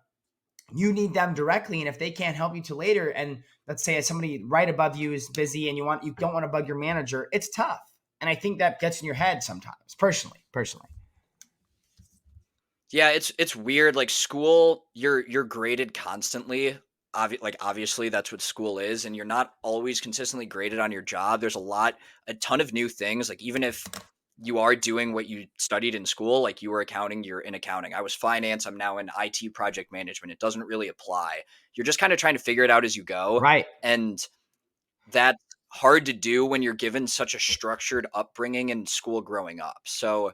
B: you need them directly. And if they can't help you till later, and let's say somebody right above you is busy and you don't want to bug your manager, it's tough. And I think that gets in your head sometimes, personally.
A: Yeah, it's weird. Like school, you're graded constantly. Obviously, that's what school is, and you're not always consistently graded on your job. There's a ton of new things. Like even if you are doing what you studied in school, like you were accounting, you're in accounting. I was finance. I'm now in IT project management. It doesn't really apply. You're just kind of trying to figure it out as you go,
B: Right.
A: and that's hard to do when you're given such a structured upbringing in school growing up. So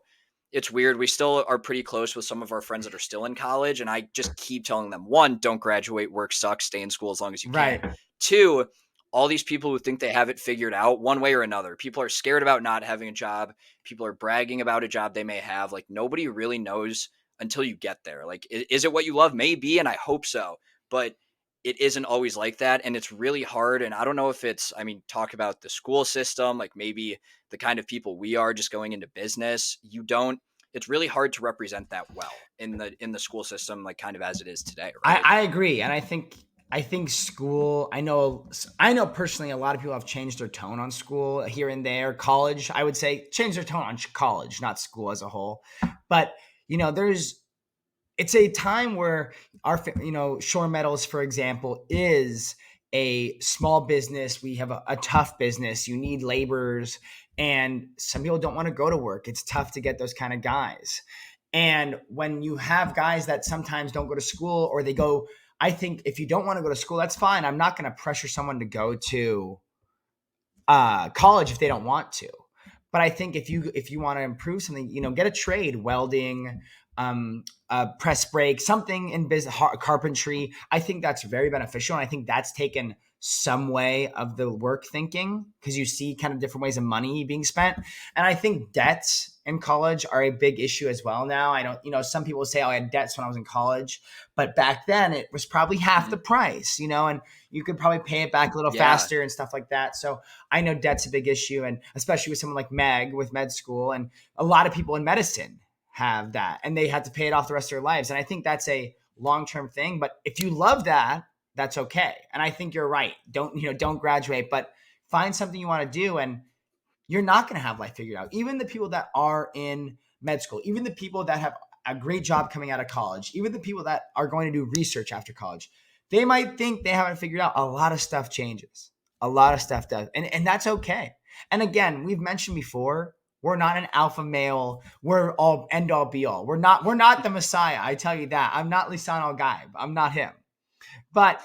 A: it's weird. We still are pretty close with some of our friends that are still in college, and I just keep telling them, one, don't graduate, work sucks, stay in school as long as you can.
B: Right.
A: Two, all these people who think they have it figured out one way or another. People are scared about not having a job. People are bragging about a job they may have. Like nobody really knows until you get there. Like, is it what you love? Maybe, and I hope so. But it isn't always like that. And it's really hard. And I don't know if I mean, talk about the school system, like maybe the kind of people we are just going into business. It's really hard to represent that well in the school system, like kind of as it is today, right?
B: I agree. And I think school, I know personally a lot of people have changed their tone on school here and there. College, I would say change their tone on college, not school as a whole. But it's a time where Shore Metals, for example, is a small business. We have a tough business. You need laborers, and some people don't want to go to work. It's tough to get those kind of guys. And when you have guys that sometimes don't go to school, or they go, I think if you don't want to go to school, that's fine. I'm not going to pressure someone to go to college if they don't want to. But I think if you want to improve something, get a trade, welding, press brake, something in business, carpentry. I think that's very beneficial. And I think that's taken some way of the work thinking because you see kind of different ways of money being spent. And I think debts in college are a big issue as well now. I don't, some people say, oh, I had debts when I was in college, but back then it was probably half the
A: Mhm.
B: price, and you could probably pay it back a little
A: Yeah.
B: faster and stuff like that. So I know debt's a big issue. And especially with someone like Meg with med school and a lot of people in medicine have that and they had to pay it off the rest of their lives. And I think that's a long-term thing. But if you love that, that's okay. And I think you're right. Don't graduate, but find something you want to do. And you're not going to have life figured out. Even the people that are in med school, even the people that have a great job coming out of college, even the people that are going to do research after college, they might think they haven't figured out. A lot of stuff changes. A lot of stuff does. And that's okay. And again, we've mentioned before, we're not an alpha male. We're all end all be all. We're not the Messiah. I tell you that. I'm not Lisan Al Gaib. I'm not him. But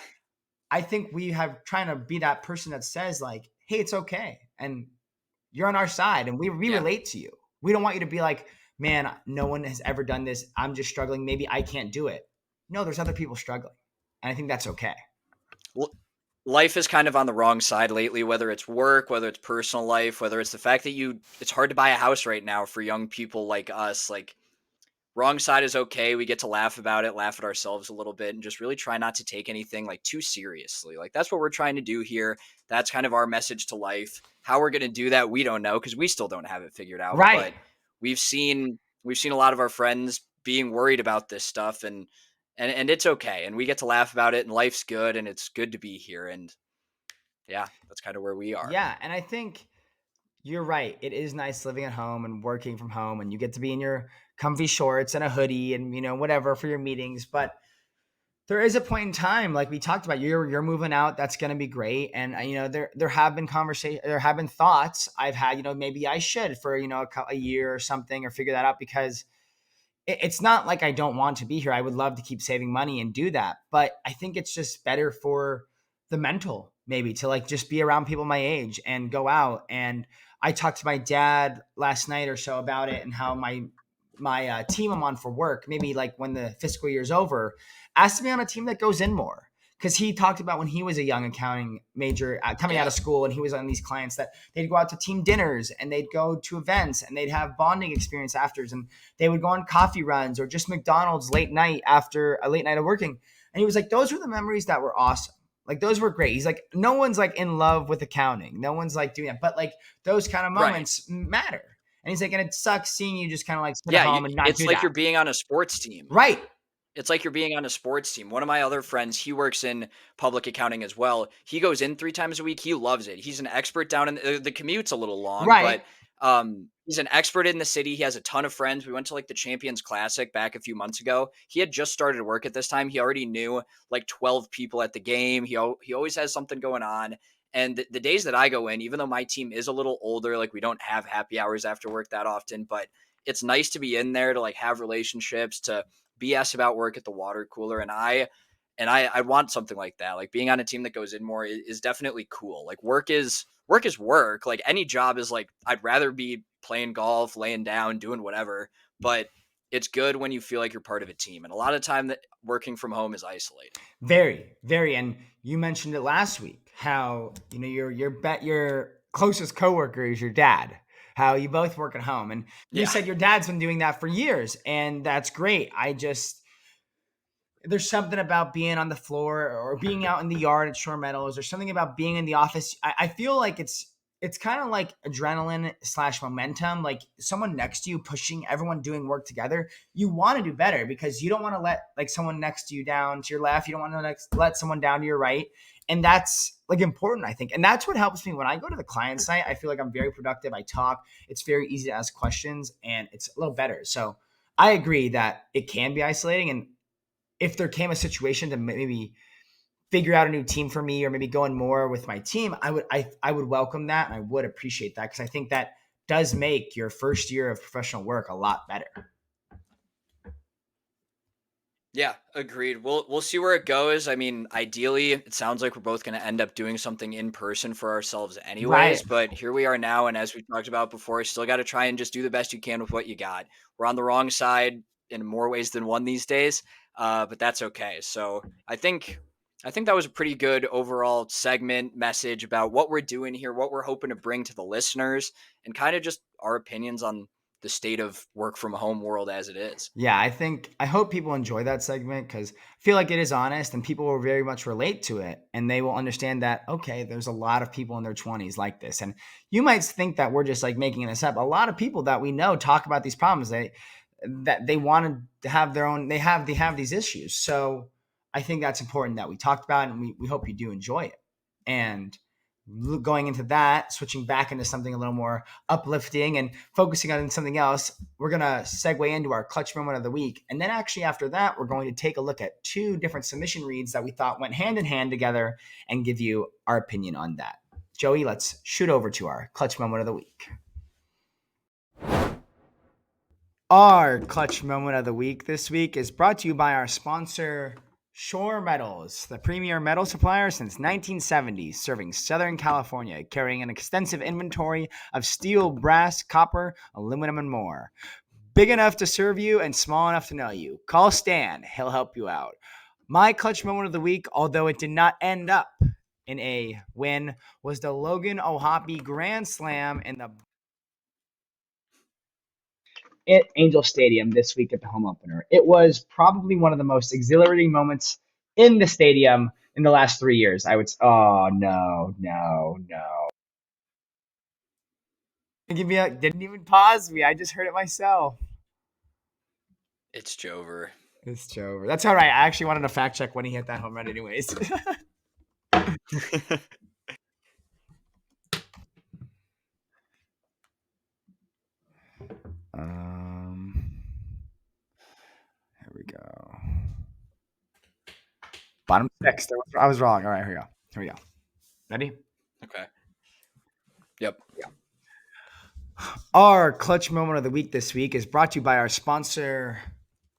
B: I think we have trying to be that person that says like, hey, it's okay. And you're on our side and we
A: Yeah.
B: relate to you. We don't want you to be like, man, no one has ever done this. I'm just struggling. Maybe I can't do it. No, there's other people struggling. And I think that's okay.
A: Well, life is kind of on the wrong side lately, whether it's work, whether it's personal life, whether it's the fact that it's hard to buy a house right now for young people like us. Like, wrong side is okay. We get to laugh about it, laugh at ourselves a little bit, and just really try not to take anything like too seriously. Like, that's what we're trying to do here. That's kind of our message to life. How we're going to do that, we don't know because we still don't have it figured out.
B: Right.
A: But we've seen a lot of our friends being worried about this stuff, and it's okay. And we get to laugh about it, and life's good, and it's good to be here. And yeah, that's kind of where we are.
B: Yeah. And I think you're right. It is nice living at home and working from home and you get to be in your comfy shorts and a hoodie and, whatever for your meetings. But there is a point in time, like we talked about, you're moving out. That's going to be great, and there have been there have been thoughts I've had. Maybe I should for a year or something, or figure that out because it's not like I don't want to be here. I would love to keep saving money and do that, but I think it's just better for the mental, maybe to like just be around people my age and go out. And I talked to my dad last night or so about it and how my team I'm on for work, maybe like when the fiscal year's over, asked to be on a team that goes in more. Because he talked about when he was a young accounting major coming out
A: Yeah.
B: of school and he was on these clients that they'd go out to team dinners and they'd go to events and they'd have bonding experience afters and they would go on coffee runs or just McDonald's late night after a late night of working. And he was like, those were the memories that were awesome. Like those were great. He's like, no one's like in love with accounting. No one's like doing that. But like those kind of
A: Right.
B: moments matter. And he's like, and it sucks seeing you just kind of like sit at
A: Yeah.
B: home and not
A: It's
B: do
A: like
B: that.
A: you're being on a sports team.
B: Right.
A: It's like you're being on a sports team. One of my other friends, he works in public accounting as well. He goes in 3 times a week. He loves it. He's an expert down in the commute's a little long,
B: Right.
A: but he's an expert in the city. He has a ton of friends. We went to like the Champions Classic back a few months ago. He had just started work at this time. He already knew like 12 people at the game. He always has something going on. And the days that I go in, even though my team is a little older, like we don't have happy hours after work that often, but it's nice to be in there to like have relationships, to BS about work at the water cooler. And I want something like that. Like being on a team that goes in more is definitely cool. Like work is work. Like any job is like I'd rather be playing golf, laying down, doing whatever. But it's good when you feel like you're part of a team. And a lot of time that working from home is isolating.
B: Very, very. And you mentioned it last week how your closest coworker is your dad. How you both work at home, and you
A: Yeah.
B: said your dad's been doing that for years, and that's great. There's something about being on the floor or being out in the yard at Shore Meadows or something about being in the office. I feel like it's kind of like adrenaline slash momentum, like someone next to you pushing everyone doing work together. You want to do better because you don't want to let like someone next to you down to your left. You don't want to let someone down to your right. And that's like important, I think. And that's what helps me when I go to the client site. I feel like I'm very productive. I talk. It's very easy to ask questions and it's a little better. So I agree that it can be isolating. And if there came a situation to maybe figure out a new team for me or maybe going more with my team, I would welcome that and I would appreciate that because I think that does make your first year of professional work a lot better.
A: Yeah, agreed. We'll see where it goes. I mean, ideally, it sounds like we're both going to end up doing something in person for ourselves
B: Right.
A: anyways, but here we are now, and as we talked about before, still got to try and just do the best you can with what you got. We're on the wrong side. in more ways than one these days, but that's okay. So I think that was a pretty good overall segment message about what we're doing here, what we're hoping to bring to the listeners, and kind of just our opinions on the state of work from home world as it is.
B: Yeah, I hope people enjoy that segment because I feel like it is honest and people will very much relate to it and they will understand that, okay, there's a lot of people in their 20s like this. And you might think that we're just like making this up. A lot of people that we know talk about these problems. They want to have their own, they have these issues. So I think that's important that we talked about and we hope you do enjoy it. And going into that, switching back into something a little more uplifting and focusing on something else, we're going to segue into our clutch moment of the week. And then actually after that, we're going to take a look at two different submission reads that we thought went hand in hand together and give you our opinion on that. Joey, let's shoot over to our clutch moment of the week. Our clutch moment of the week this week is brought to you by our sponsor, Shore Metals, the premier metal supplier since 1970, serving Southern California, carrying an extensive inventory of steel, brass, copper, aluminum, and more. Big enough to serve you and small enough to know you. Call Stan, he'll help you out. My clutch moment of the week, although it did not end up in a win, was the Logan O'Hoppe Grand Slam in the at Angel Stadium this week at the home opener. It was probably one of the most exhilarating moments in the stadium in the last 3 years. Oh no. Didn't even pause me. I just heard it myself.
A: It's Jover.
B: It's Jover. That's all right. I actually wanted to fact check when he hit that home run anyways. Here we go. Bottom six. I was wrong. All right, here we go. Ready?
A: Okay. Yep.
B: Our clutch moment of the week this week is brought to you by our sponsor,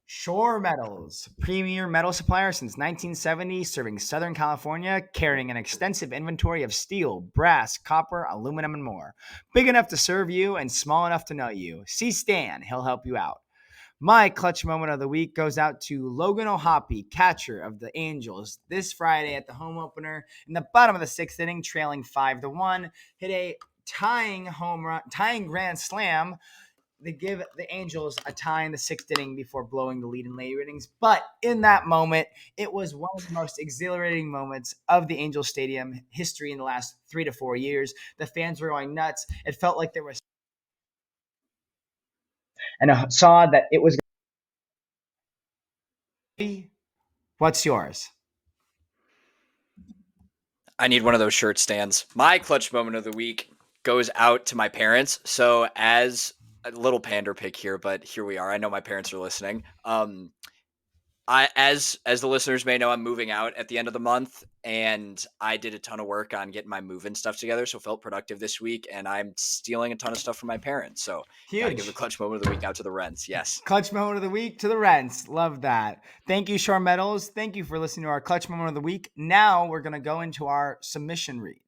B: Shore Metals, premier metal supplier since 1970, serving Southern California, carrying an extensive inventory of steel, brass, copper, aluminum, and more. Big enough to serve you and small enough to know you. See Stan, he'll help you out. My clutch moment of the week goes out to Logan O'Hoppe, catcher of the Angels, this Friday at the home opener in the bottom of the sixth inning, trailing 5-1, hit a tying grand slam. They give the Angels a tie in the sixth inning before blowing the lead in later innings. But in that moment, it was one of the most exhilarating moments of the Angels Stadium history in the last 3 to 4 years. The fans were going nuts. It felt like there was, and I saw that it was. What's yours?
A: I need one of those shirt stands. My clutch moment of the week goes out to my parents. So as a little pander pick here, but here we are. I know my parents are listening. As the listeners may know, I'm moving out at the end of the month, and I did a ton of work on getting my move-in stuff together, so felt productive this week, and I'm stealing a ton of stuff from my parents. So gotta give the clutch moment of the week out to the rents. Yes.
B: Clutch moment of the week to the rents. Love that. Thank you, Shore Metals. Thank you for listening to our clutch moment of the week. Now we're gonna go into our submission read.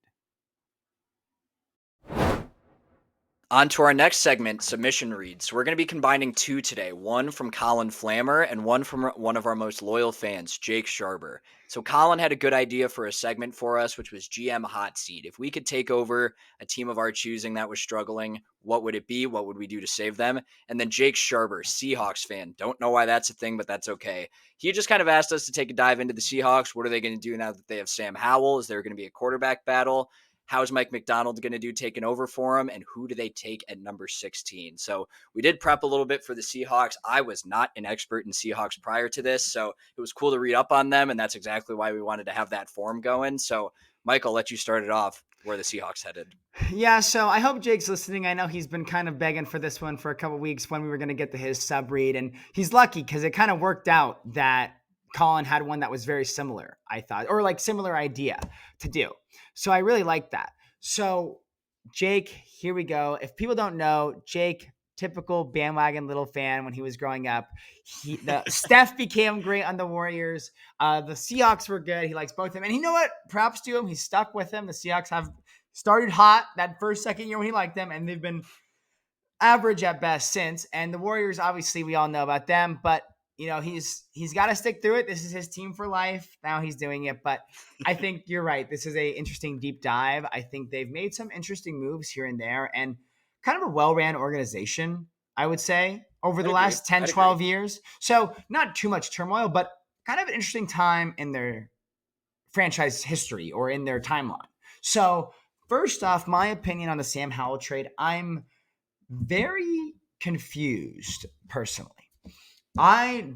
A: On to our next segment, submission reads. We're going to be combining two today, one from Colin Flammer and one from one of our most loyal fans, Jake Sharber. So Colin had a good idea for a segment for us, which was GM Hot Seat. If we could take over a team of our choosing that was struggling, what would it be? What would we do to save them? And then Jake Sharber, Seahawks fan. Don't know why that's a thing, but that's okay. He just kind of asked us to take a dive into the Seahawks. What are they going to do now that they have Sam Howell? Is there going to be a quarterback battle? How's Mike McDonald going to do taking over for him? And who do they take at number 16? So we did prep a little bit for the Seahawks. I was not an expert in Seahawks prior to this, so it was cool to read up on them. And that's exactly why we wanted to have that form going. So Mike, I'll let you start it off where the Seahawks headed.
B: Yeah, so I hope Jake's listening. I know he's been kind of begging for this one for a couple weeks when we were going to get to his sub read. And he's lucky because it kind of worked out that Colin had one that was very similar, I thought, or like similar idea to do. So I really like that. So Jake, here we go. If people don't know, Jake, typical bandwagon little fan when he was growing up. Steph became great on the Warriors. The Seahawks were good. He likes both of them. And you know what? Props to him. He's stuck with them. The Seahawks have started hot that second year when he liked them, and they've been average at best since. And the Warriors, obviously, we all know about them, but he's got to stick through it. This is his team for life. Now he's doing it, but I think you're right. This is a interesting deep dive. I think they've made some interesting moves here and there, and kind of a well-ran organization, I would say, over the
A: I'd agree.
B: last 10,
A: I'd agree.
B: 12 years. So not too much turmoil, but kind of an interesting time in their franchise history or in their timeline. So first off, my opinion on the Sam Howell trade, I'm very confused personally. I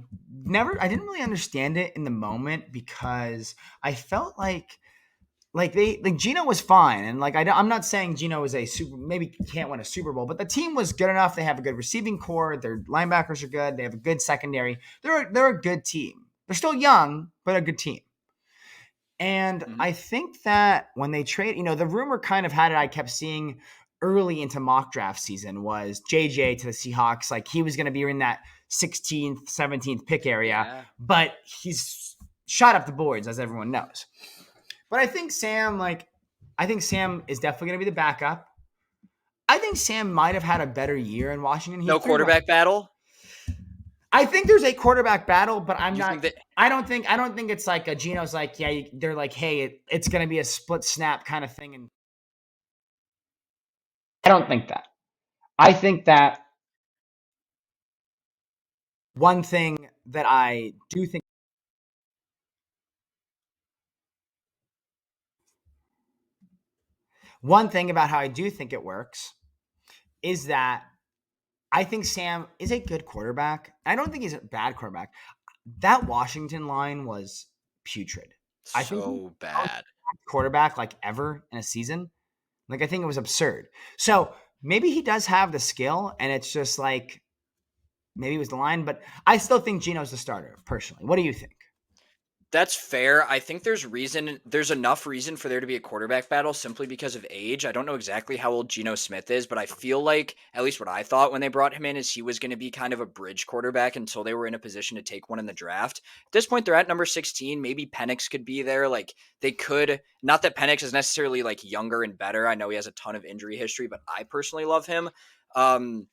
B: didn't really understand it in the moment because I felt like Geno was fine, and I'm not saying Geno is maybe can't win a Super Bowl, but the team was good enough. They have a good receiving core. Their linebackers are good. They have a good secondary. They're a good team. They're still young, but a good team. And
A: Mhm.
B: I think that when they trade, the rumor kind of had it, I kept seeing early into mock draft season was JJ to the Seahawks. Like he was going to be in that 16th, 17th pick area,
A: Yeah.
B: but he's shot up the boards, as everyone knows. But I think Sam is definitely going to be the backup. I think Sam might have had a better year in Washington. He
A: No
B: threw
A: quarterback battle.
B: I think there's a quarterback battle, but I'm
A: Do you
B: not.
A: think that?
B: I don't think it's like a Geno's like, yeah, they're like, hey, it's going to be a split snap kind of thing. And I don't think that. I think that one thing that I do think, one thing about how I do think it works is that I think Sam is a good quarterback. I don't think he's a bad quarterback. That Washington line was putrid. I think he was
A: So
B: the most
A: bad.
B: quarterback like ever in a season. Like I think it was absurd. So maybe he does have the skill, and it's just like maybe it was the line, but I still think Geno's the starter personally. What do you think?
A: That's fair. I think there's enough reason for there to be a quarterback battle simply because of age. I don't know exactly how old Geno Smith is, but I feel like, at least what I thought when they brought him in, is he was going to be kind of a bridge quarterback until they were in a position to take one in the draft. At this point, they're at number 16. Maybe Penix could be there. Like, they could, not that Penix is necessarily like younger and better. I know he has a ton of injury history, but I personally love him. Um,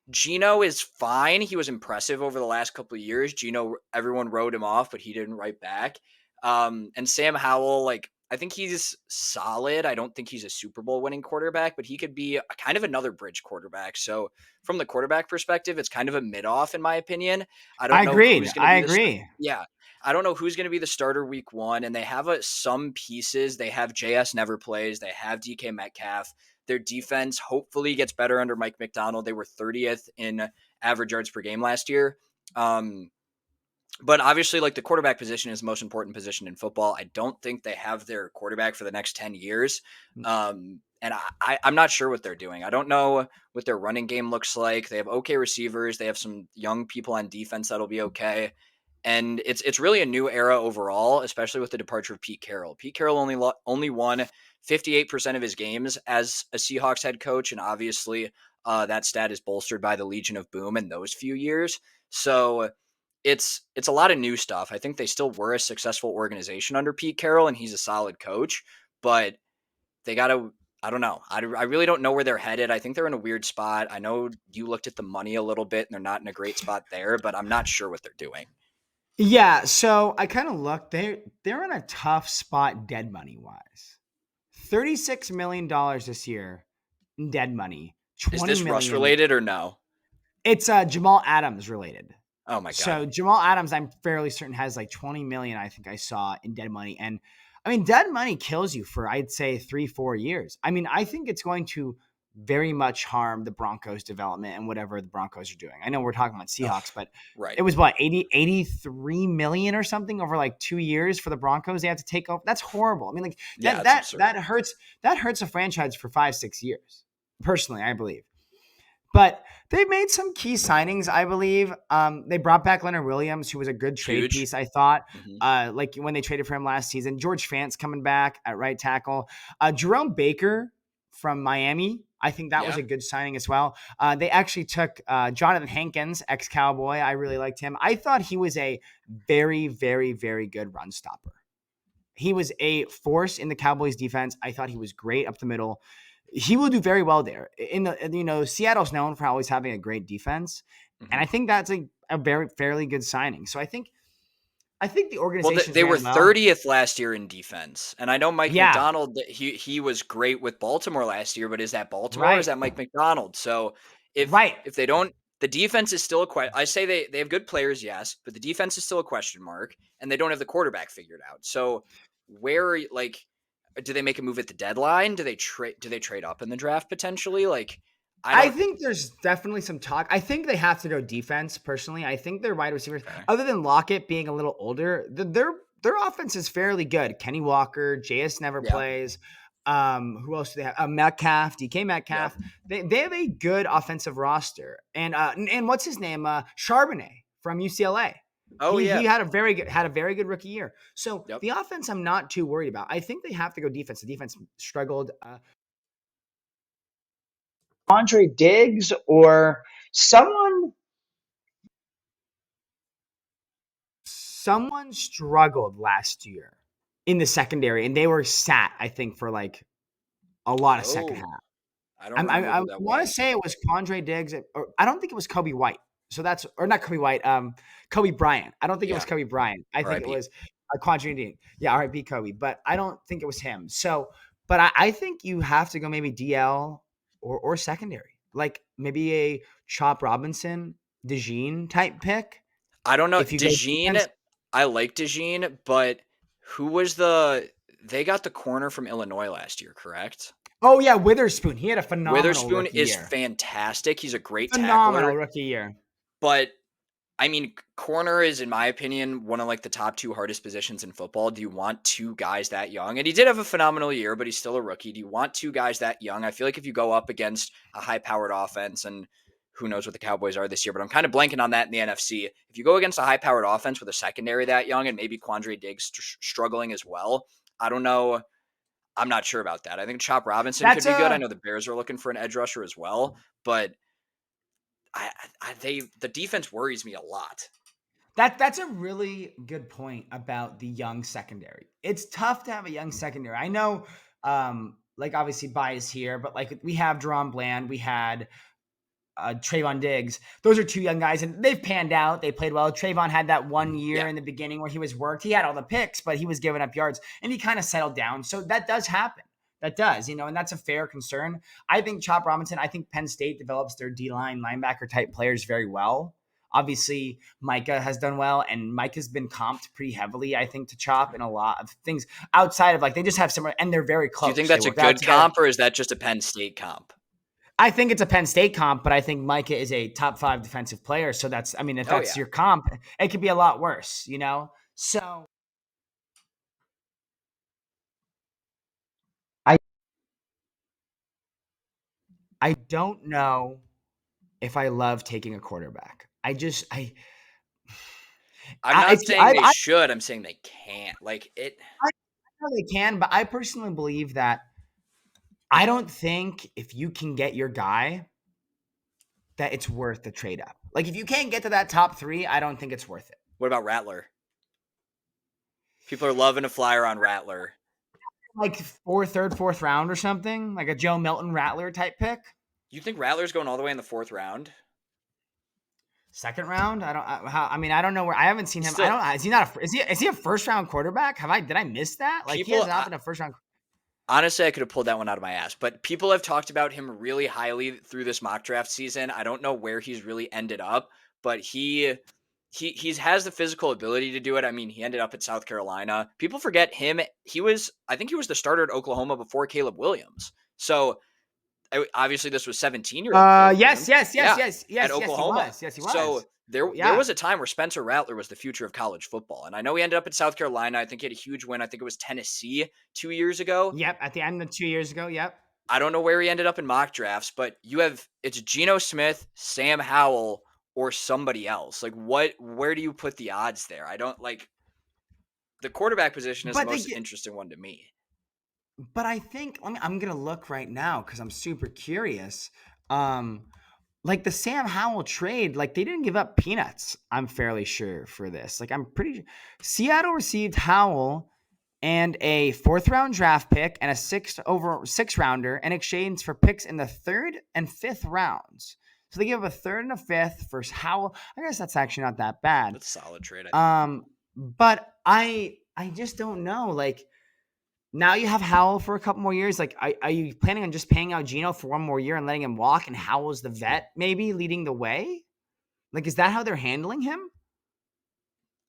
A: Geno is fine. He was impressive over the last couple of years. Geno, everyone wrote him off, but he didn't write back. And Sam Howell, like, I think he's solid. I don't think he's a Super Bowl winning quarterback, but he could be a kind of another bridge quarterback. So from the quarterback perspective, it's kind of a mid off in my opinion. I don't
B: I
A: know
B: agreed.
A: who's going to
B: I
A: be
B: agree.
A: yeah. I don't know who's going to be the starter week one, and they have some pieces. They have JS never plays. They have DK Metcalf. Their defense hopefully gets better under Mike McDonald. They were 30th in average yards per game last year. Um, but obviously, like the quarterback position is the most important position in football. I don't think they have their quarterback for the next 10 years. And I'm not sure what they're doing. I don't know what their running game looks like. They have okay receivers. They have some young people on defense that'll be okay. And it's really a new era overall, especially with the departure of Pete Carroll. Pete Carroll only won 58% of his games as a Seahawks head coach, and obviously that stat is bolstered by the Legion of Boom in those few years. So it's a lot of new stuff. I think they still were a successful organization under Pete Carroll, and he's a solid coach, but they got to. I don't know. I really don't know where they're headed. I think they're in a weird spot. I know you looked at the money a little bit, and they're not in a great spot there, but I'm not sure what they're doing.
B: Yeah, so I kind of looked. They're in a tough spot dead money wise. $36 million this year in dead money.
A: Is
B: 20
A: this Russ
B: million.
A: related or no?
B: It's Jamal Adams related.
A: Oh my god.
B: So Jamal Adams, I'm fairly certain has like 20 million. I think I saw in dead money, and I mean dead money kills you for I'd say 3-4 years. I mean I think it's going to very much harm the Broncos development and whatever the Broncos are doing. I know we're talking about
A: Ugh,
B: Seahawks, but
A: right.
B: it was what 83 million or something over like 2 years for the Broncos. They have to take over. That's horrible. I mean like
A: Yeah, it's absurd.
B: that hurts a franchise for 5-6 years. Personally, I believe. But they made some key signings, I believe. They brought back Leonard Williams, who was a good trade
A: Huge.
B: piece, I thought.
A: Hmm.
B: Like when they traded for him last season. George Fant's coming back at right tackle. Jerome Baker from Miami. I think that was
A: Yeah.
B: a good signing as well. They actually took Jonathan Hankins, ex-Cowboy. I really liked him. I thought he was a very, very, very good run stopper. He was a force in the Cowboys defense. I thought he was great up the middle. he will do very well there. Seattle's known for always having a great defense, and
A: Hmm.
B: I think that's a very fairly good signing. So I think the
A: Well,
B: organization's
A: they were
B: ran well.
A: 30th last year in defense, and I know Mike
B: Yeah,
A: McDonald. He was great with Baltimore last year, but is that Baltimore or is
B: right,
A: that Mike McDonald? So
B: right.
A: if they don't, the defense is still a question. I say they have good players, yes, but the defense is still a question mark, and they don't have the quarterback figured out. So where like do they make a move at the deadline? Do they trade up in the draft potentially? Like I
B: I
A: don't.
B: think there's definitely some talk. I think they have to go defense. Personally, I think their wide receivers,
A: Okay.
B: other than Lockett being a little older, their offense is fairly good. Kenny Walker, JS never
A: Yeah.
B: plays. Who else do they have? Metcalf, DK
A: Yep.
B: Metcalf. They have a good offensive roster, and what's his name? Charbonnet from UCLA.
A: Oh
B: He
A: yeah.
B: had a very good rookie year. So
A: Yep.
B: the offense, I'm not too worried about. I think they have to go defense. The defense struggled. Andre Diggs or someone someone struggled last year in the secondary, and they were sat, I think, for like a lot of second
A: Oh,
B: half.
A: I don't
B: I,
A: remember
B: I, I
A: who that
B: want to
A: was.
B: say it was Quandre Diggs, or I don't think it was Kobe White. So that's or not Kobe White, Kobe Bryant. I don't think it was
A: Yeah.
B: Kobe Bryant. I think it
A: R.I.P.
B: was Quandre Diggs. Yeah, R.I.P. Kobe, but I don't think it was him. So, but I think you have to go maybe DL or secondary, like maybe a Chop Robinson, DeJean type pick.
A: I don't know.
B: If you go defense,
A: DeJean, I like DeJean, but who was the they got the corner from Illinois last year, correct?
B: oh yeah, Witherspoon. He had a phenomenal
A: Witherspoon
B: rookie
A: is
B: year.
A: fantastic. He's a great
B: Phenomenal
A: tackler,
B: rookie year.
A: but I mean, corner is, in my opinion, one of like the top two hardest positions in football. Do you want two guys that young? And he did have a phenomenal year, but he's still a rookie. Do you want two guys that young? I feel like if you go up against a high-powered offense, and who knows what the Cowboys are this year, but I'm kind of blanking on that in the NFC. If you go against a high-powered offense with a secondary that young and maybe Quandre Diggs struggling as well, I don't know. I'm not sure about that. I think Chop Robinson could
B: That's
A: be good. I
B: a
A: know the Bears are looking for an edge rusher as well, but the defense worries me a lot.
B: that's a really good point about the young secondary. It's tough to have a young secondary. I know, like obviously bias here, but like we have Deron Bland, we had Trayvon Diggs. Those are two young guys, and they've panned out. They played well. Trayvon had that one year
A: Yeah.
B: in the beginning where he was worked. He had all the picks, but he was giving up yards, and he kind of settled down. So that does happen. That does, and that's a fair concern. I think Chop Robinson, I think Penn State develops their D line linebacker type players very well. Obviously, Micah has done well, and Micah's been comped pretty heavily, I think, to Chop in a lot of things outside of like they just have similar, and they're very
A: Do you think
B: close. They
A: that's a
B: work out
A: good
B: together.
A: comp or is that just a Penn State comp?
B: I think it's a Penn State comp, but I think Micah is a top 5 defensive player. So I mean, if
A: Oh
B: that's
A: yeah.
B: your comp, it could be a lot worse. So I I don't know if I love taking a quarterback.
A: I'm not saying they
B: I
A: should. I'm saying they can't. Like it.
B: know they can, but I personally believe that I don't think if you can get your guy that it's worth the trade up. Like if you can't get to that top 3, I don't think it's worth it.
A: What about Rattler? People are loving a flyer on Rattler.
B: Like fourth round or something, like a Joe Milton Rattler type pick.
A: You think Rattler's going all the way in the fourth round?
B: Second round? I don't know where I haven't seen him. I
A: Still,
B: don't. Is he not a? Is he a first round quarterback? Did I miss that? Like he
A: people.
B: has not been a first round.
A: Honestly, I could have pulled that one out of my ass. But people have talked about him really highly through this mock draft season. I don't know where he's really ended up, but he has the physical ability to do it. I mean, he ended up at South Carolina. People forget him. I think he was the starter at Oklahoma before Caleb Williams. So obviously this was 17-year-old Caleb
B: Yes,
A: Williams.
B: yes, yes,
A: Yeah,
B: yes,
A: at
B: yes, yes. He
A: Oklahoma.
B: was. Yes, he
A: So
B: was.
A: there
B: Yeah.
A: was a time where Spencer Rattler was the future of college football. And I know he ended up at South Carolina. I think he had a huge win. I think it was Tennessee 2 years ago.
B: Yep. At the end of 2 years ago. Yep.
A: I don't know where he ended up in mock drafts, but it's Geno Smith, Sam Howell, or somebody else. Like where do you put the odds there? I don't like the quarterback position is the
B: But
A: most interesting one to me.
B: I think I'm gonna look right now because I'm super curious. Um, like the Sam Howell trade, like they didn't give up peanuts. I'm fairly sure for this. Like I'm pretty. Seattle received Howell and a 4th-round draft pick and a 6th rounder in exchange for picks in the 3rd and 5th rounds. So they give up a 3rd and a 5th for Howell. I guess that's actually not that bad.
A: That's a solid trade.
B: But I just don't know. Like, now you have Howell for a couple more years. Like, are you planning on just paying out Geno for one more year and letting him walk, and Howell's the vet maybe leading the way? Like, is that how they're handling him?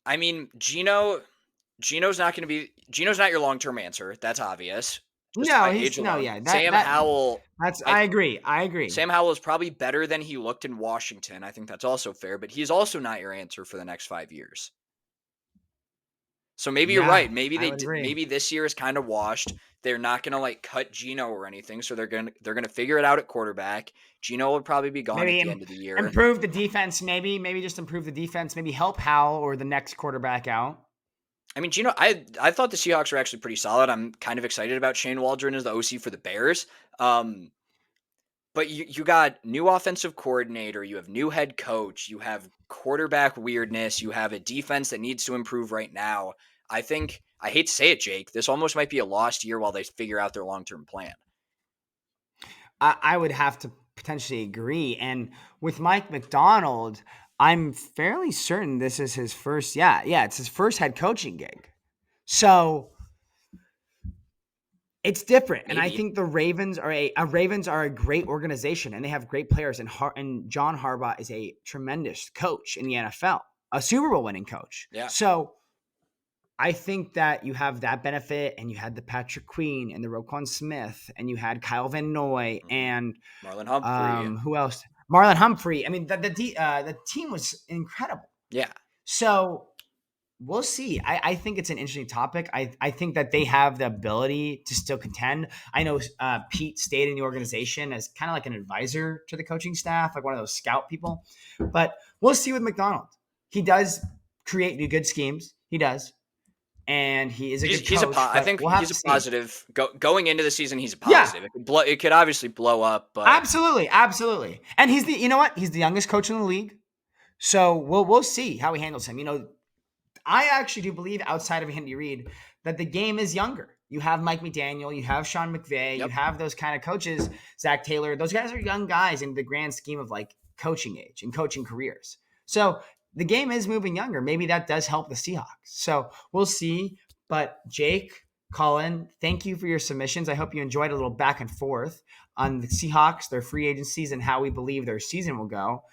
A: I mean, Geno's not your long-term answer. That's obvious. Just
B: No,
A: by
B: he's
A: age
B: no,
A: alone.
B: yeah.
A: Sam Howell,
B: I agree. I agree.
A: Sam Howell is probably better than he looked in Washington. I think that's also fair, but he's also not your answer for the next 5 years. So maybe you're right. Maybe this year is kind of washed. They're not gonna like cut Geno or anything, so they're gonna figure it out at quarterback. Geno will probably be gone
B: Maybe
A: at the end of the year.
B: Improve the defense, maybe just improve the defense. Maybe help Howell or the next quarterback out.
A: I mean, Geno, I thought the Seahawks were actually pretty solid. I'm kind of excited about Shane Waldron as the OC for the Bears. But you got new offensive coordinator, you have new head coach, you have quarterback weirdness, you have a defense that needs to improve right now. I think, I hate to say it, Jake, this almost might be a lost year while they figure out their long-term plan.
B: I would have to potentially agree. And with Mike Macdonald, I'm fairly certain this is his first, it's his first head coaching gig. So it's different. Maybe. And I think the Ravens are a great organization, and they have great players. And John Harbaugh is a tremendous coach in the NFL, a Super Bowl winning coach.
A: Yeah.
B: So I think that you have that benefit, and you had the Patrick Queen and the Roquan Smith, and you had Kyle Van Noy and
A: Marlon Humphrey.
B: Who else? Marlon Humphrey. I mean, the team was incredible.
A: Yeah.
B: So we'll see. I think it's an interesting topic. I think that they have the ability to still contend. I know Pete stayed in the organization as kind of like an advisor to the coaching staff, like one of those scout people. But we'll see with Macdonald. He does create new good schemes. He does. And he is a good coach.
A: I think he's a positive. Going into the season, he's a positive. Yeah. It could obviously blow up, but
B: absolutely. And he's you know what? He's the youngest coach in the league. So we'll see how he handles him. You know, I actually do believe, outside of Andy Reid, that the game is younger. You have Mike McDaniel, you have Sean McVay, you have those kind of coaches, Zach Taylor. Those guys are young guys in the grand scheme of like coaching age and coaching careers. So the game is moving younger. Maybe that does help the Seahawks. So we'll see. But Jake, Colin, thank you for your submissions. I hope you enjoyed a little back and forth on the Seahawks, their free agencies, and how we believe their season will go.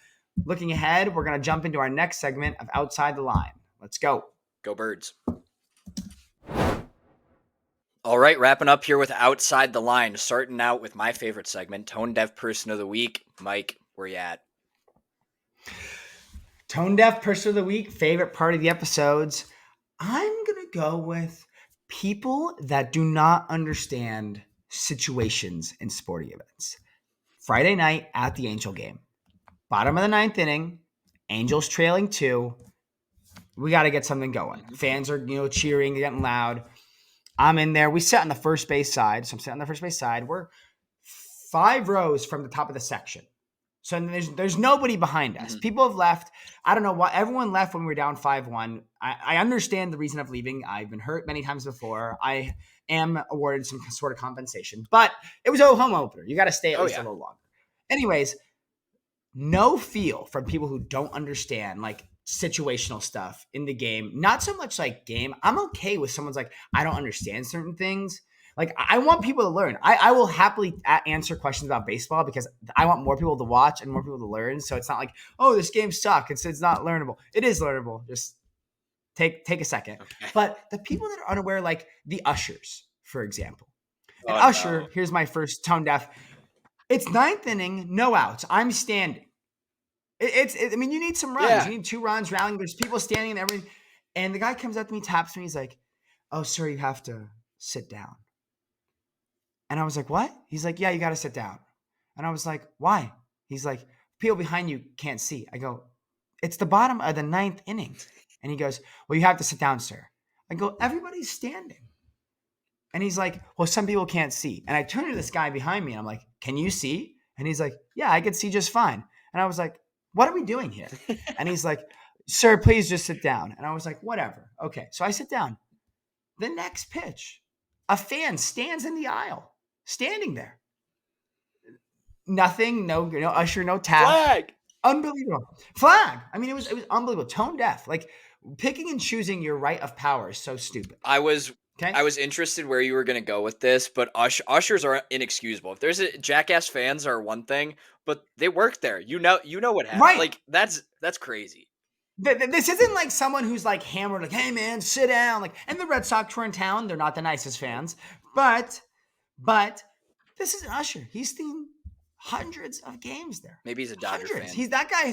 B: Looking ahead, we're going to jump into our next segment of Outside the Line. Let's go.
A: Go Birds. All right, wrapping up here with Outside the Line, starting out with my favorite segment, Tone Deaf Person of the Week. Mike, where you at?
B: Tone Deaf Person of the Week, favorite part of the episodes. I'm going to go with people that do not understand situations in sporting events. Friday night at the Angel game. Bottom of the 9th inning. Angels trailing 2. We got to get something going. Fans are, cheering, getting loud. I'm in there. We sit on the first base side. So I'm sitting on the first base side. We're 5 rows from the top of the section. So there's nobody behind us. People have left. I don't know why. Everyone left when we were down 5-1. I understand the reason of leaving. I've been hurt many times before. I am awarded some sort of compensation. But it was a home opener. You got to stay at least a little longer. Anyways, no feel from people who don't understand like situational stuff in the game. Not so much like game. I'm okay with someone's like, I don't understand certain things. Like, I want people to learn. I will happily answer questions about baseball because I want more people to watch and more people to learn. So it's not like, oh, this game sucks. It's not learnable. It is learnable. Just take a second. Okay. But the people that are unaware, like the ushers, for example. An usher, here's my first tone deaf. It's 9th inning, no outs. I'm standing. I mean, you need some runs. Yeah. You need 2 runs, rallying. There's people standing and everything. And the guy comes up to me, taps me. He's like, oh, sir, you have to sit down. And I was like, what? He's like, yeah, you got to sit down. And I was like, why? He's like, people behind you can't see. I go, it's the bottom of the 9th inning. And he goes, well, you have to sit down, sir. I go, everybody's standing. And he's like, well, some people can't see. And I turn to this guy behind me and I'm like, can you see? And he's like, yeah, I can see just fine. And I was like, what are we doing here? And he's like, sir, please just sit down. And I was like, whatever. Okay. So I sit down. The next pitch, a fan stands in the aisle, standing there. Nothing, no usher, no tap.
A: Flag.
B: Unbelievable. Flag. I mean, it was unbelievable. Tone deaf. Like picking and choosing your right of power is so stupid.
A: I was
B: Okay.
A: interested where you were gonna go with this, but ushers are inexcusable. If there's a jackass fans are one thing, but they work there. You know what happened.
B: Right.
A: Like that's crazy.
B: This isn't like someone who's like hammered, like, hey man, sit down. Like, and the Red Sox were in town. They're not the nicest fans, but this is an usher. He's seen hundreds of games there.
A: Maybe he's a Dodger
B: Hundreds.
A: fan.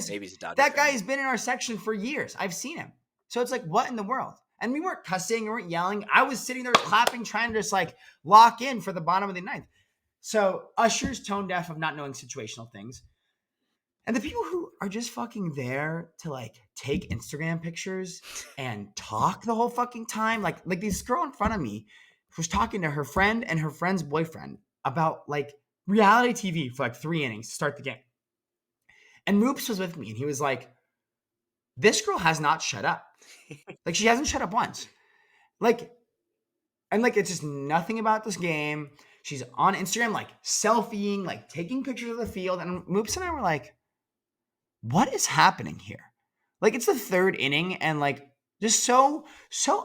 A: Maybe he's a Dodger
B: that guy
A: fan.
B: has been in our section for years. I've seen him. So it's like, what in the world? And we weren't cussing, we weren't yelling. I was sitting there clapping, trying to just like lock in for the bottom of the ninth. So ushers tone deaf of not knowing situational things. And the people who are just fucking there to like take Instagram pictures and talk the whole fucking time. Like this girl in front of me was talking to her friend and her friend's boyfriend about like reality TV for like 3 innings to start the game. And Moops was with me and he was like, this girl has not shut up. Like she hasn't shut up once. Like, and like it's just nothing about this game. She's on Instagram, like selfieing, like taking pictures of the field. And Moops and I were like, what is happening here? Like it's the 3rd inning and like just so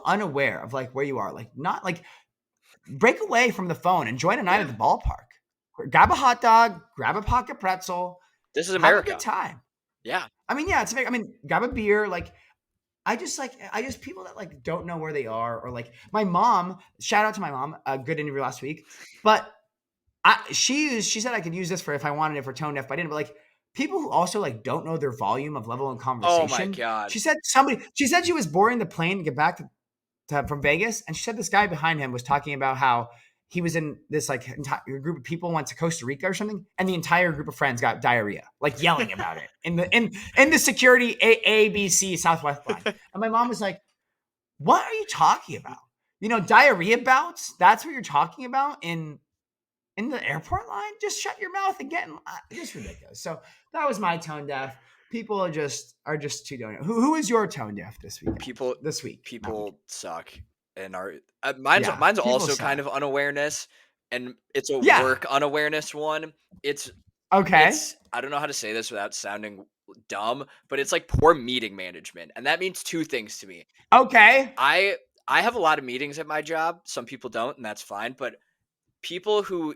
B: unaware of like where you are. Like not like break away from the phone and join a night at the ballpark. Grab a hot dog, grab a pocket pretzel.
A: This is America.
B: Have a good time.
A: Yeah.
B: I mean, yeah, it's America. I mean, grab a beer. Like I just people that like don't know where they are, or like my mom, shout out to my mom, a good interview last week. But she said I could use this for if I wanted it for tone deaf, but I didn't. But like people who also like don't know their volume of level in conversation.
A: Oh my God.
B: She said she was boarding the plane to get back from Vegas, and she said this guy behind him was talking about how he was in this like entire group of people went to Costa Rica or something, and the entire group of friends got diarrhea, like yelling about it in the security ABC Southwest line. And my mom was like, "What are you talking about? You know, diarrhea bouts? That's what you're talking about in the airport line? Just shut your mouth and get in line." Just ridiculous. So that was my tone deaf. People are just too donut. Who is your tone deaf this week?
A: People suck. And mine's also
B: suck.
A: kind of unawareness, and it's a work unawareness one. It's
B: okay.
A: I don't know how to say this without sounding dumb, but it's like poor meeting management, and that means 2 things to me.
B: Okay.
A: I have a lot of meetings at my job. Some people don't, and that's fine. But people who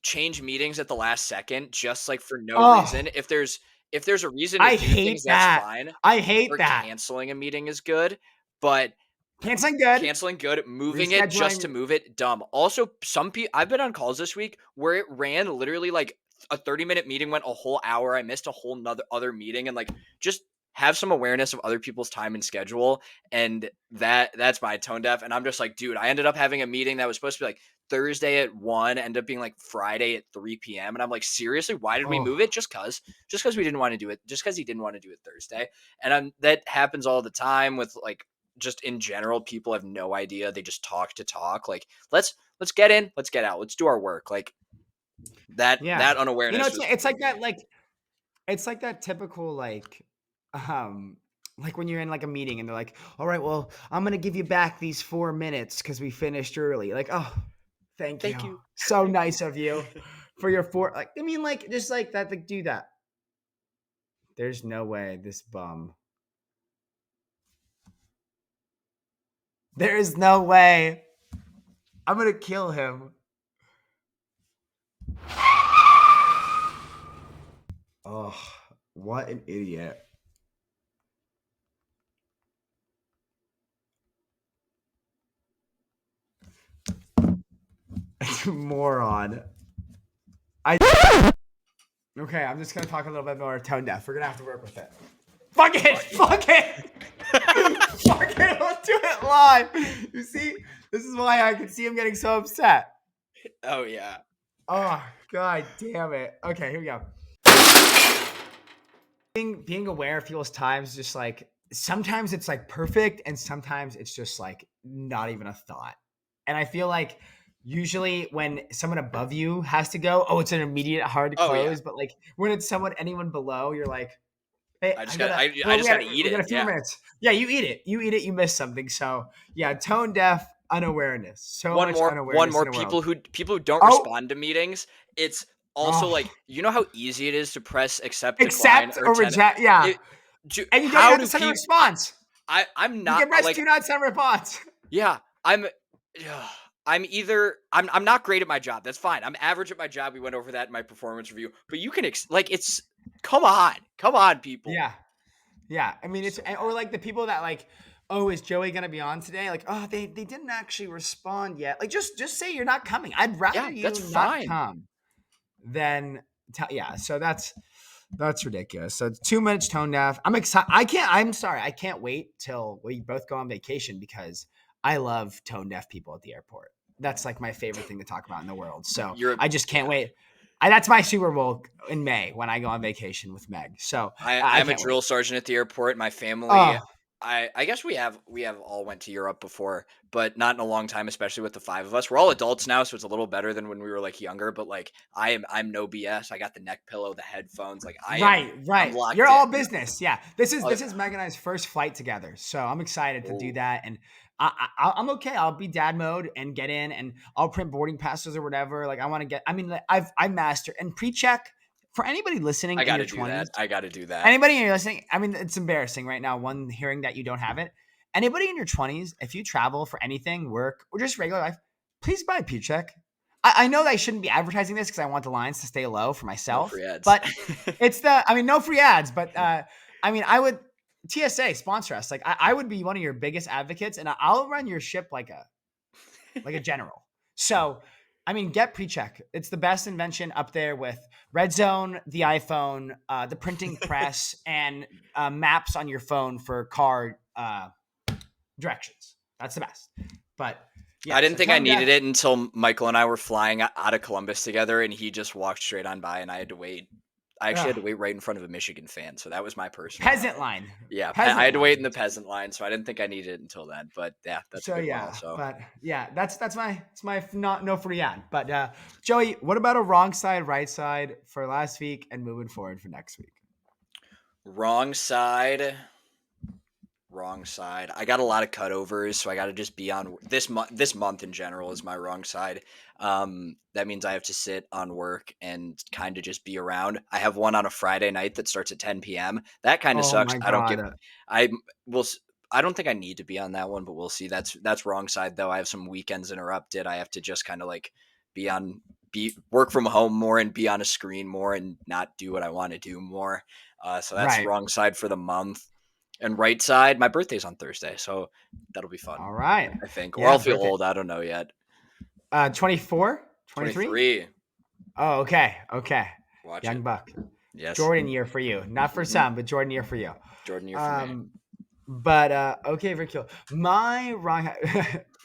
A: change meetings at the last second, just like for no reason. If there's a reason to do things, that's fine.
B: I hate that.
A: Canceling a meeting is good, but
B: canceling good,
A: moving it just to move it, dumb. Also, some people, I've been on calls this week where it ran literally like a 30-minute meeting went a whole hour. I missed a whole other meeting, and like just have some awareness of other people's time and schedule. And that's my tone deaf. And I'm just like, dude, I ended up having a meeting that was supposed to be like Thursday at 1, ended up being like Friday at 3 p.m. And I'm like, seriously, why did we move it? Just cause we didn't want to do it. Just cause he didn't want to do it Thursday. And that happens all the time with like, just in general, people have no idea. They just talk to talk. Like, let's get in, let's get out, let's do our work. Like that unawareness.
B: You know, it's like that, like it's like that typical like when you're in like a meeting and they're like, all right, well, I'm gonna give you back these 4 minutes because we finished early. Like, oh, thank you. So nice of you for your 4. Like, I mean, like just like that, like do that. There's no way this bum. There is no way. I'm going to kill him. Oh, what an idiot. Moron. Okay, I'm just going to talk a little bit more tone deaf. We're going to have to work with it. Fuck it! Fuck it! Fuck it! Let's do it live. You see, this is why I can see him getting so upset.
A: Oh yeah.
B: Oh god damn it. Okay, here we go. Being aware of people's times, just like sometimes it's like perfect, and sometimes it's just like not even a thought. And I feel like usually when someone above you has to go, it's an immediate hard to close. But like when it's anyone below, you're like, Hey,
A: I just
B: I
A: got
B: gotta.
A: I
B: Well,
A: just got to eat
B: we got
A: it.
B: a few more
A: Yeah.
B: minutes. Yeah, you eat it. You eat it. You miss something. So yeah, tone deaf unawareness. So much
A: One
B: unawareness
A: more
B: in the world.
A: people who don't
B: Oh,
A: respond to meetings. It's also like,
B: oh,
A: you know how easy it is to press accept, decline,
B: accept
A: or
B: or
A: 10.
B: reject. Yeah,
A: It,
B: and you don't even
A: how
B: have to
A: do
B: send a
A: people?
B: response.
A: I'm
B: You
A: not
B: can press
A: like,
B: do not send response.
A: yeah. I'm either I'm not great at my job. That's fine. I'm average at my job. We went over that in my performance review. But you can like it's come on, people.
B: Yeah, yeah. I mean, it's
A: So
B: or
A: bad.
B: like the people that like, oh, is Joey gonna be on today? Like, oh, they didn't actually respond yet. Like, just say you're not coming. I'd rather
A: Yeah, that's
B: you not
A: fine.
B: come than tell. Yeah. So that's ridiculous. So 2 minutes tone deaf. I'm excited. I'm sorry. I can't wait till we both go on vacation because I love tone deaf people at the airport. That's like my favorite thing to talk about in the world. So
A: You're
B: I just can't
A: yeah.
B: wait. That's my Super Bowl in May when I go on vacation with Meg. So I
A: I'm a
B: can't wait.
A: drill sergeant at the airport. My family,
B: Oh,
A: I guess we have all went to Europe before, but not in a long time, especially with the five of us. We're all adults now, so it's a little better than when we were like younger, but like I'm no BS. I got the neck pillow, the headphones, like
B: right,
A: I'm
B: right. You're
A: locked
B: all
A: in.
B: business. Yeah. This is
A: Oh
B: this
A: yeah.
B: is Meg and I's first flight together. So I'm excited to do
A: Oh,
B: that. And I'm okay. I'll be dad mode and get in and I'll print boarding passes or whatever. Like I want to get, I mean, like, I mastered and pre-check for anybody listening
A: I
B: in
A: got
B: your
A: to do
B: 20s.
A: that. I got to do that.
B: Anybody in your listening, I mean, it's embarrassing right now. One hearing that you don't have it. Anybody in your 20s, if you travel for anything, work, or just regular life, please buy a pre-check. I know that I shouldn't be advertising this because I want the lines to stay low for
A: No
B: myself,
A: free ads.
B: but I mean, no free ads, but I mean, I would TSA sponsor us. Like, I would be one of your biggest advocates, and I'll run your ship like a general. So, I mean, get pre-check. It's the best invention up there with Red Zone, the iPhone, the printing press, and maps on your phone for car directions. That's the best. But
A: I
B: yeah,
A: didn't
B: so
A: think I
B: tone
A: needed
B: deaf.
A: it until Michael and I were flying out of Columbus together, and he just walked straight on by, and I had to wait. I actually had to wait right in front of a Michigan fan, so that was my personal
B: Peasant
A: problem.
B: line.
A: Yeah, I
B: Peasant
A: had to wait in
B: line.
A: the peasant line, so I didn't think I needed it until then. But yeah, that's a
B: So
A: good one
B: yeah,
A: also.
B: but yeah, that's my it's my not no free ad. But Joey, what about a wrong side, right side for last week and moving forward for next week?
A: Wrong side. Wrong side. I got a lot of cutovers, so I got to just be on this month. This month in general is my wrong side. That means I have to sit on work and kind of just be around. I have one on a Friday night that starts at 10 p.m. That kind of
B: Oh
A: sucks.
B: my
A: I don't get.
B: god.
A: I will. I don't think I need to be on that one, but we'll see. That's wrong side though. I have some weekends interrupted. I have to just kind of like be on be work from home more and be on a screen more and not do what I want to do more. So that's
B: Right.
A: wrong side for the month. And right side, my birthday's on Thursday, so that'll be fun,
B: All right.
A: I think. Or
B: Yeah,
A: I'll feel
B: birthday.
A: old. I don't know yet.
B: 24, 23?
A: 23.
B: Oh, okay. Okay.
A: Watch
B: Young
A: it.
B: buck.
A: Yes.
B: Jordan year for you. Not for
A: Hmm.
B: some, but Jordan year for you.
A: Jordan year for me.
B: Um but okay, very cool. My wrong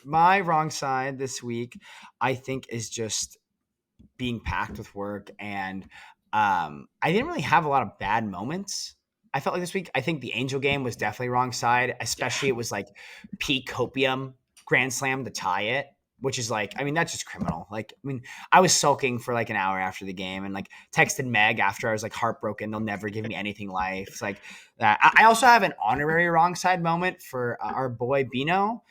B: my wrong side this week I think is just being packed with work and I didn't really have a lot of bad moments. I felt like this week, I think the Angel game was definitely wrong side,
A: Yeah.
B: especially it was like peak copium grand slam to tie it, which is like, I mean, that's just criminal. Like, I mean, I was sulking for like an hour after the game and like texted Meg after I was like heartbroken. They'll never give me anything life. It's like that. I also have an honorary wrong side moment for our boy Bino.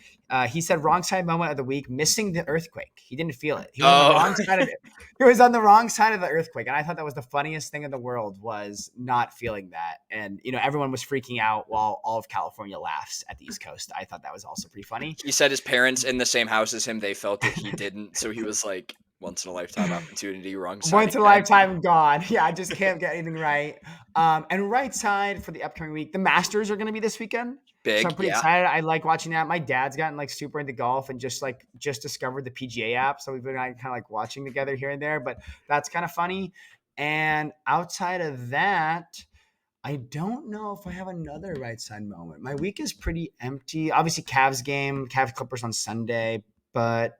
B: He said wrong side moment of the week, missing the earthquake. He didn't feel it. He was on the
A: Oh,
B: wrong side of it. He was on the wrong side of the earthquake, and I thought that was the funniest thing in the world was not feeling that. And everyone was freaking out while all of California laughs at the East Coast. I thought that was also pretty funny.
A: he said his parents in the same house as him, they felt it, he didn't. So he was like, once in a lifetime opportunity, wrong side
B: Once in a
A: again.
B: lifetime gone. Yeah, I just can't get anything right. And right side for the upcoming week, the Masters are going to be this weekend. So I'm
A: Big,
B: pretty
A: yeah.
B: excited. I like watching that. My dad's gotten like super into golf and just discovered the PGA app. So we've been kind of like watching together here and there, but that's kind of funny. And outside of that, I don't know if I have another right side moment. My week is pretty empty. Obviously, Cavs game, Cavs Clippers on Sunday, but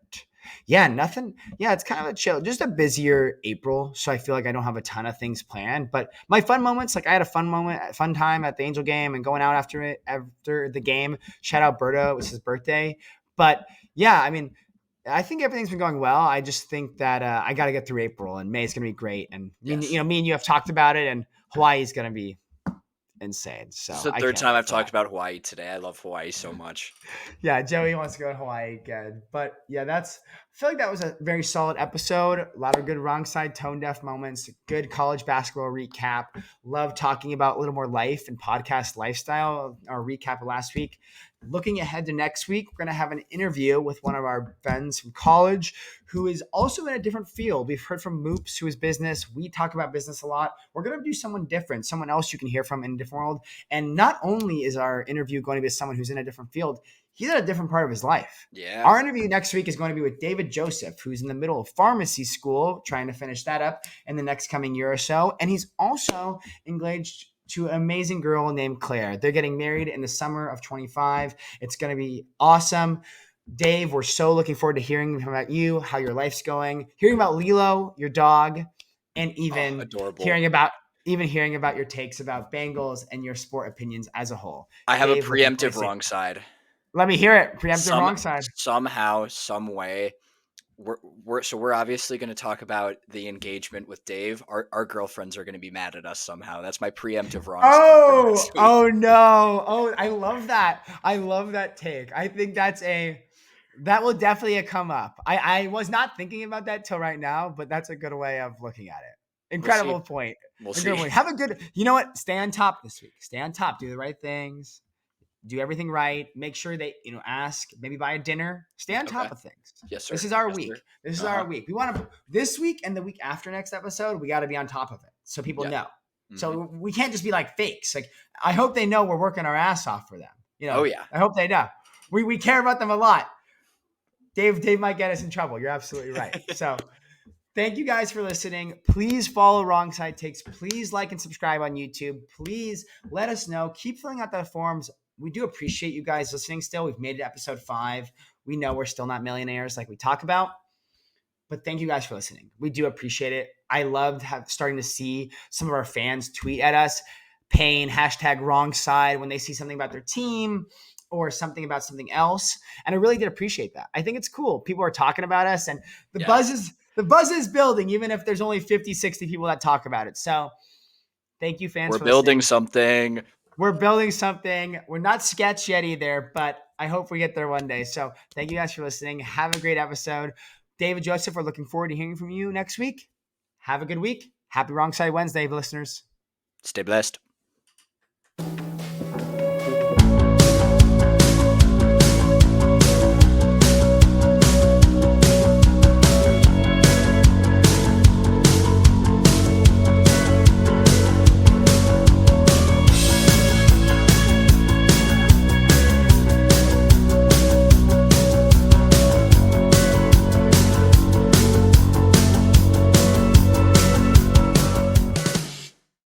B: yeah, nothing. Yeah, it's kind of a chill, just a busier April. So I feel like I don't have a ton of things planned. But my fun moments, like I had a fun time at the Angel game and going out after the game. Shout out Berto, it was his birthday. But yeah, I mean, I think everything's been going well. I just think that I got to get through April and May is going to be great. And
A: Yes.
B: me and you have talked about it, and Hawaii is going to be insane.
A: This is
B: So
A: the
B: I
A: third
B: can't
A: time
B: wait
A: I've
B: for that.
A: talked about Hawaii today. I love Hawaii so much.
B: Yeah, Joey wants to go to Hawaii again. But yeah, I feel like that was a very solid episode. A lot of good wrong side tone deaf moments, good college basketball recap. Love talking about a little more life and podcast lifestyle. Our recap of last week. Looking ahead to next week, we're going to have an interview with one of our friends from college who is also in a different field. We've heard from Moops, who is business. We talk about business a lot. We're going to do someone different, someone else you can hear from in a different world. And not only is our interview going to be with someone who's in a different field, he's at a different part of his life.
A: Yeah.
B: Our interview next week is going to be with David Joseph, who's in the middle of pharmacy school, trying to finish that up in the next coming year or so. And he's also engaged to an amazing girl named Claire. They're getting married in the summer of 25. It's going to be awesome. Dave, we're so looking forward to hearing about you, how your life's going, hearing about Lilo, your dog, and
A: Oh,
B: even
A: adorable.
B: hearing about your takes about Bengals and your sport opinions as a whole.
A: I have a
B: Dave, looking forward
A: preemptive
B: to seeing.
A: wrong side.
B: Let me hear it. Preemptive wrong side.
A: Somehow, some way, we're obviously going to talk about the engagement with Dave. Our girlfriends are going to be mad at us somehow. That's my preemptive wrong side for next week.
B: Oh no. Oh, I love that. I love that take. I think that will definitely come up. I was not thinking about that till right now, but that's a good way of looking at it. Incredible point.
A: We'll
B: Incredible
A: see.
B: point. Have a good, you know what? Stay on top this week. Stay on top. Do the right things. Do everything right. Make sure they, ask, maybe buy a dinner. Stay on top
A: Okay.
B: of things.
A: Yes, sir.
B: This is our
A: Yes,
B: week.
A: sir.
B: This is our week. We want to, this week and the week after next episode, we got to be on top of it so people know.
A: Mhm.
B: So we can't just be like fakes. Like, I hope they know we're working our ass off for them.
A: Oh yeah.
B: I hope they know. We care about them a lot. Dave might get us in trouble. You're absolutely right. So thank you guys for listening. Please follow Wrong Side Takes. Please like and subscribe on YouTube. Please let us know. Keep filling out the forms. We do appreciate you guys listening still. We've made it to episode 5. We know we're still not millionaires like we talk about. But thank you guys for listening. We do appreciate it. I loved starting to see some of our fans tweet at us, paying #wrong side when they see something about their team or something about something else. And I really did appreciate that. I think it's cool. People are talking about us and the buzz is building, even if there's only 50, 60 people that talk about it. So thank you, fans.
A: We're building something.
B: We're building something. We're not sketch yet either, but I hope we get there one day. So thank you guys for listening. Have a great episode. David Joseph, we're looking forward to hearing from you next week. Have a good week. Happy Wrong Side Wednesday, listeners.
A: Stay blessed.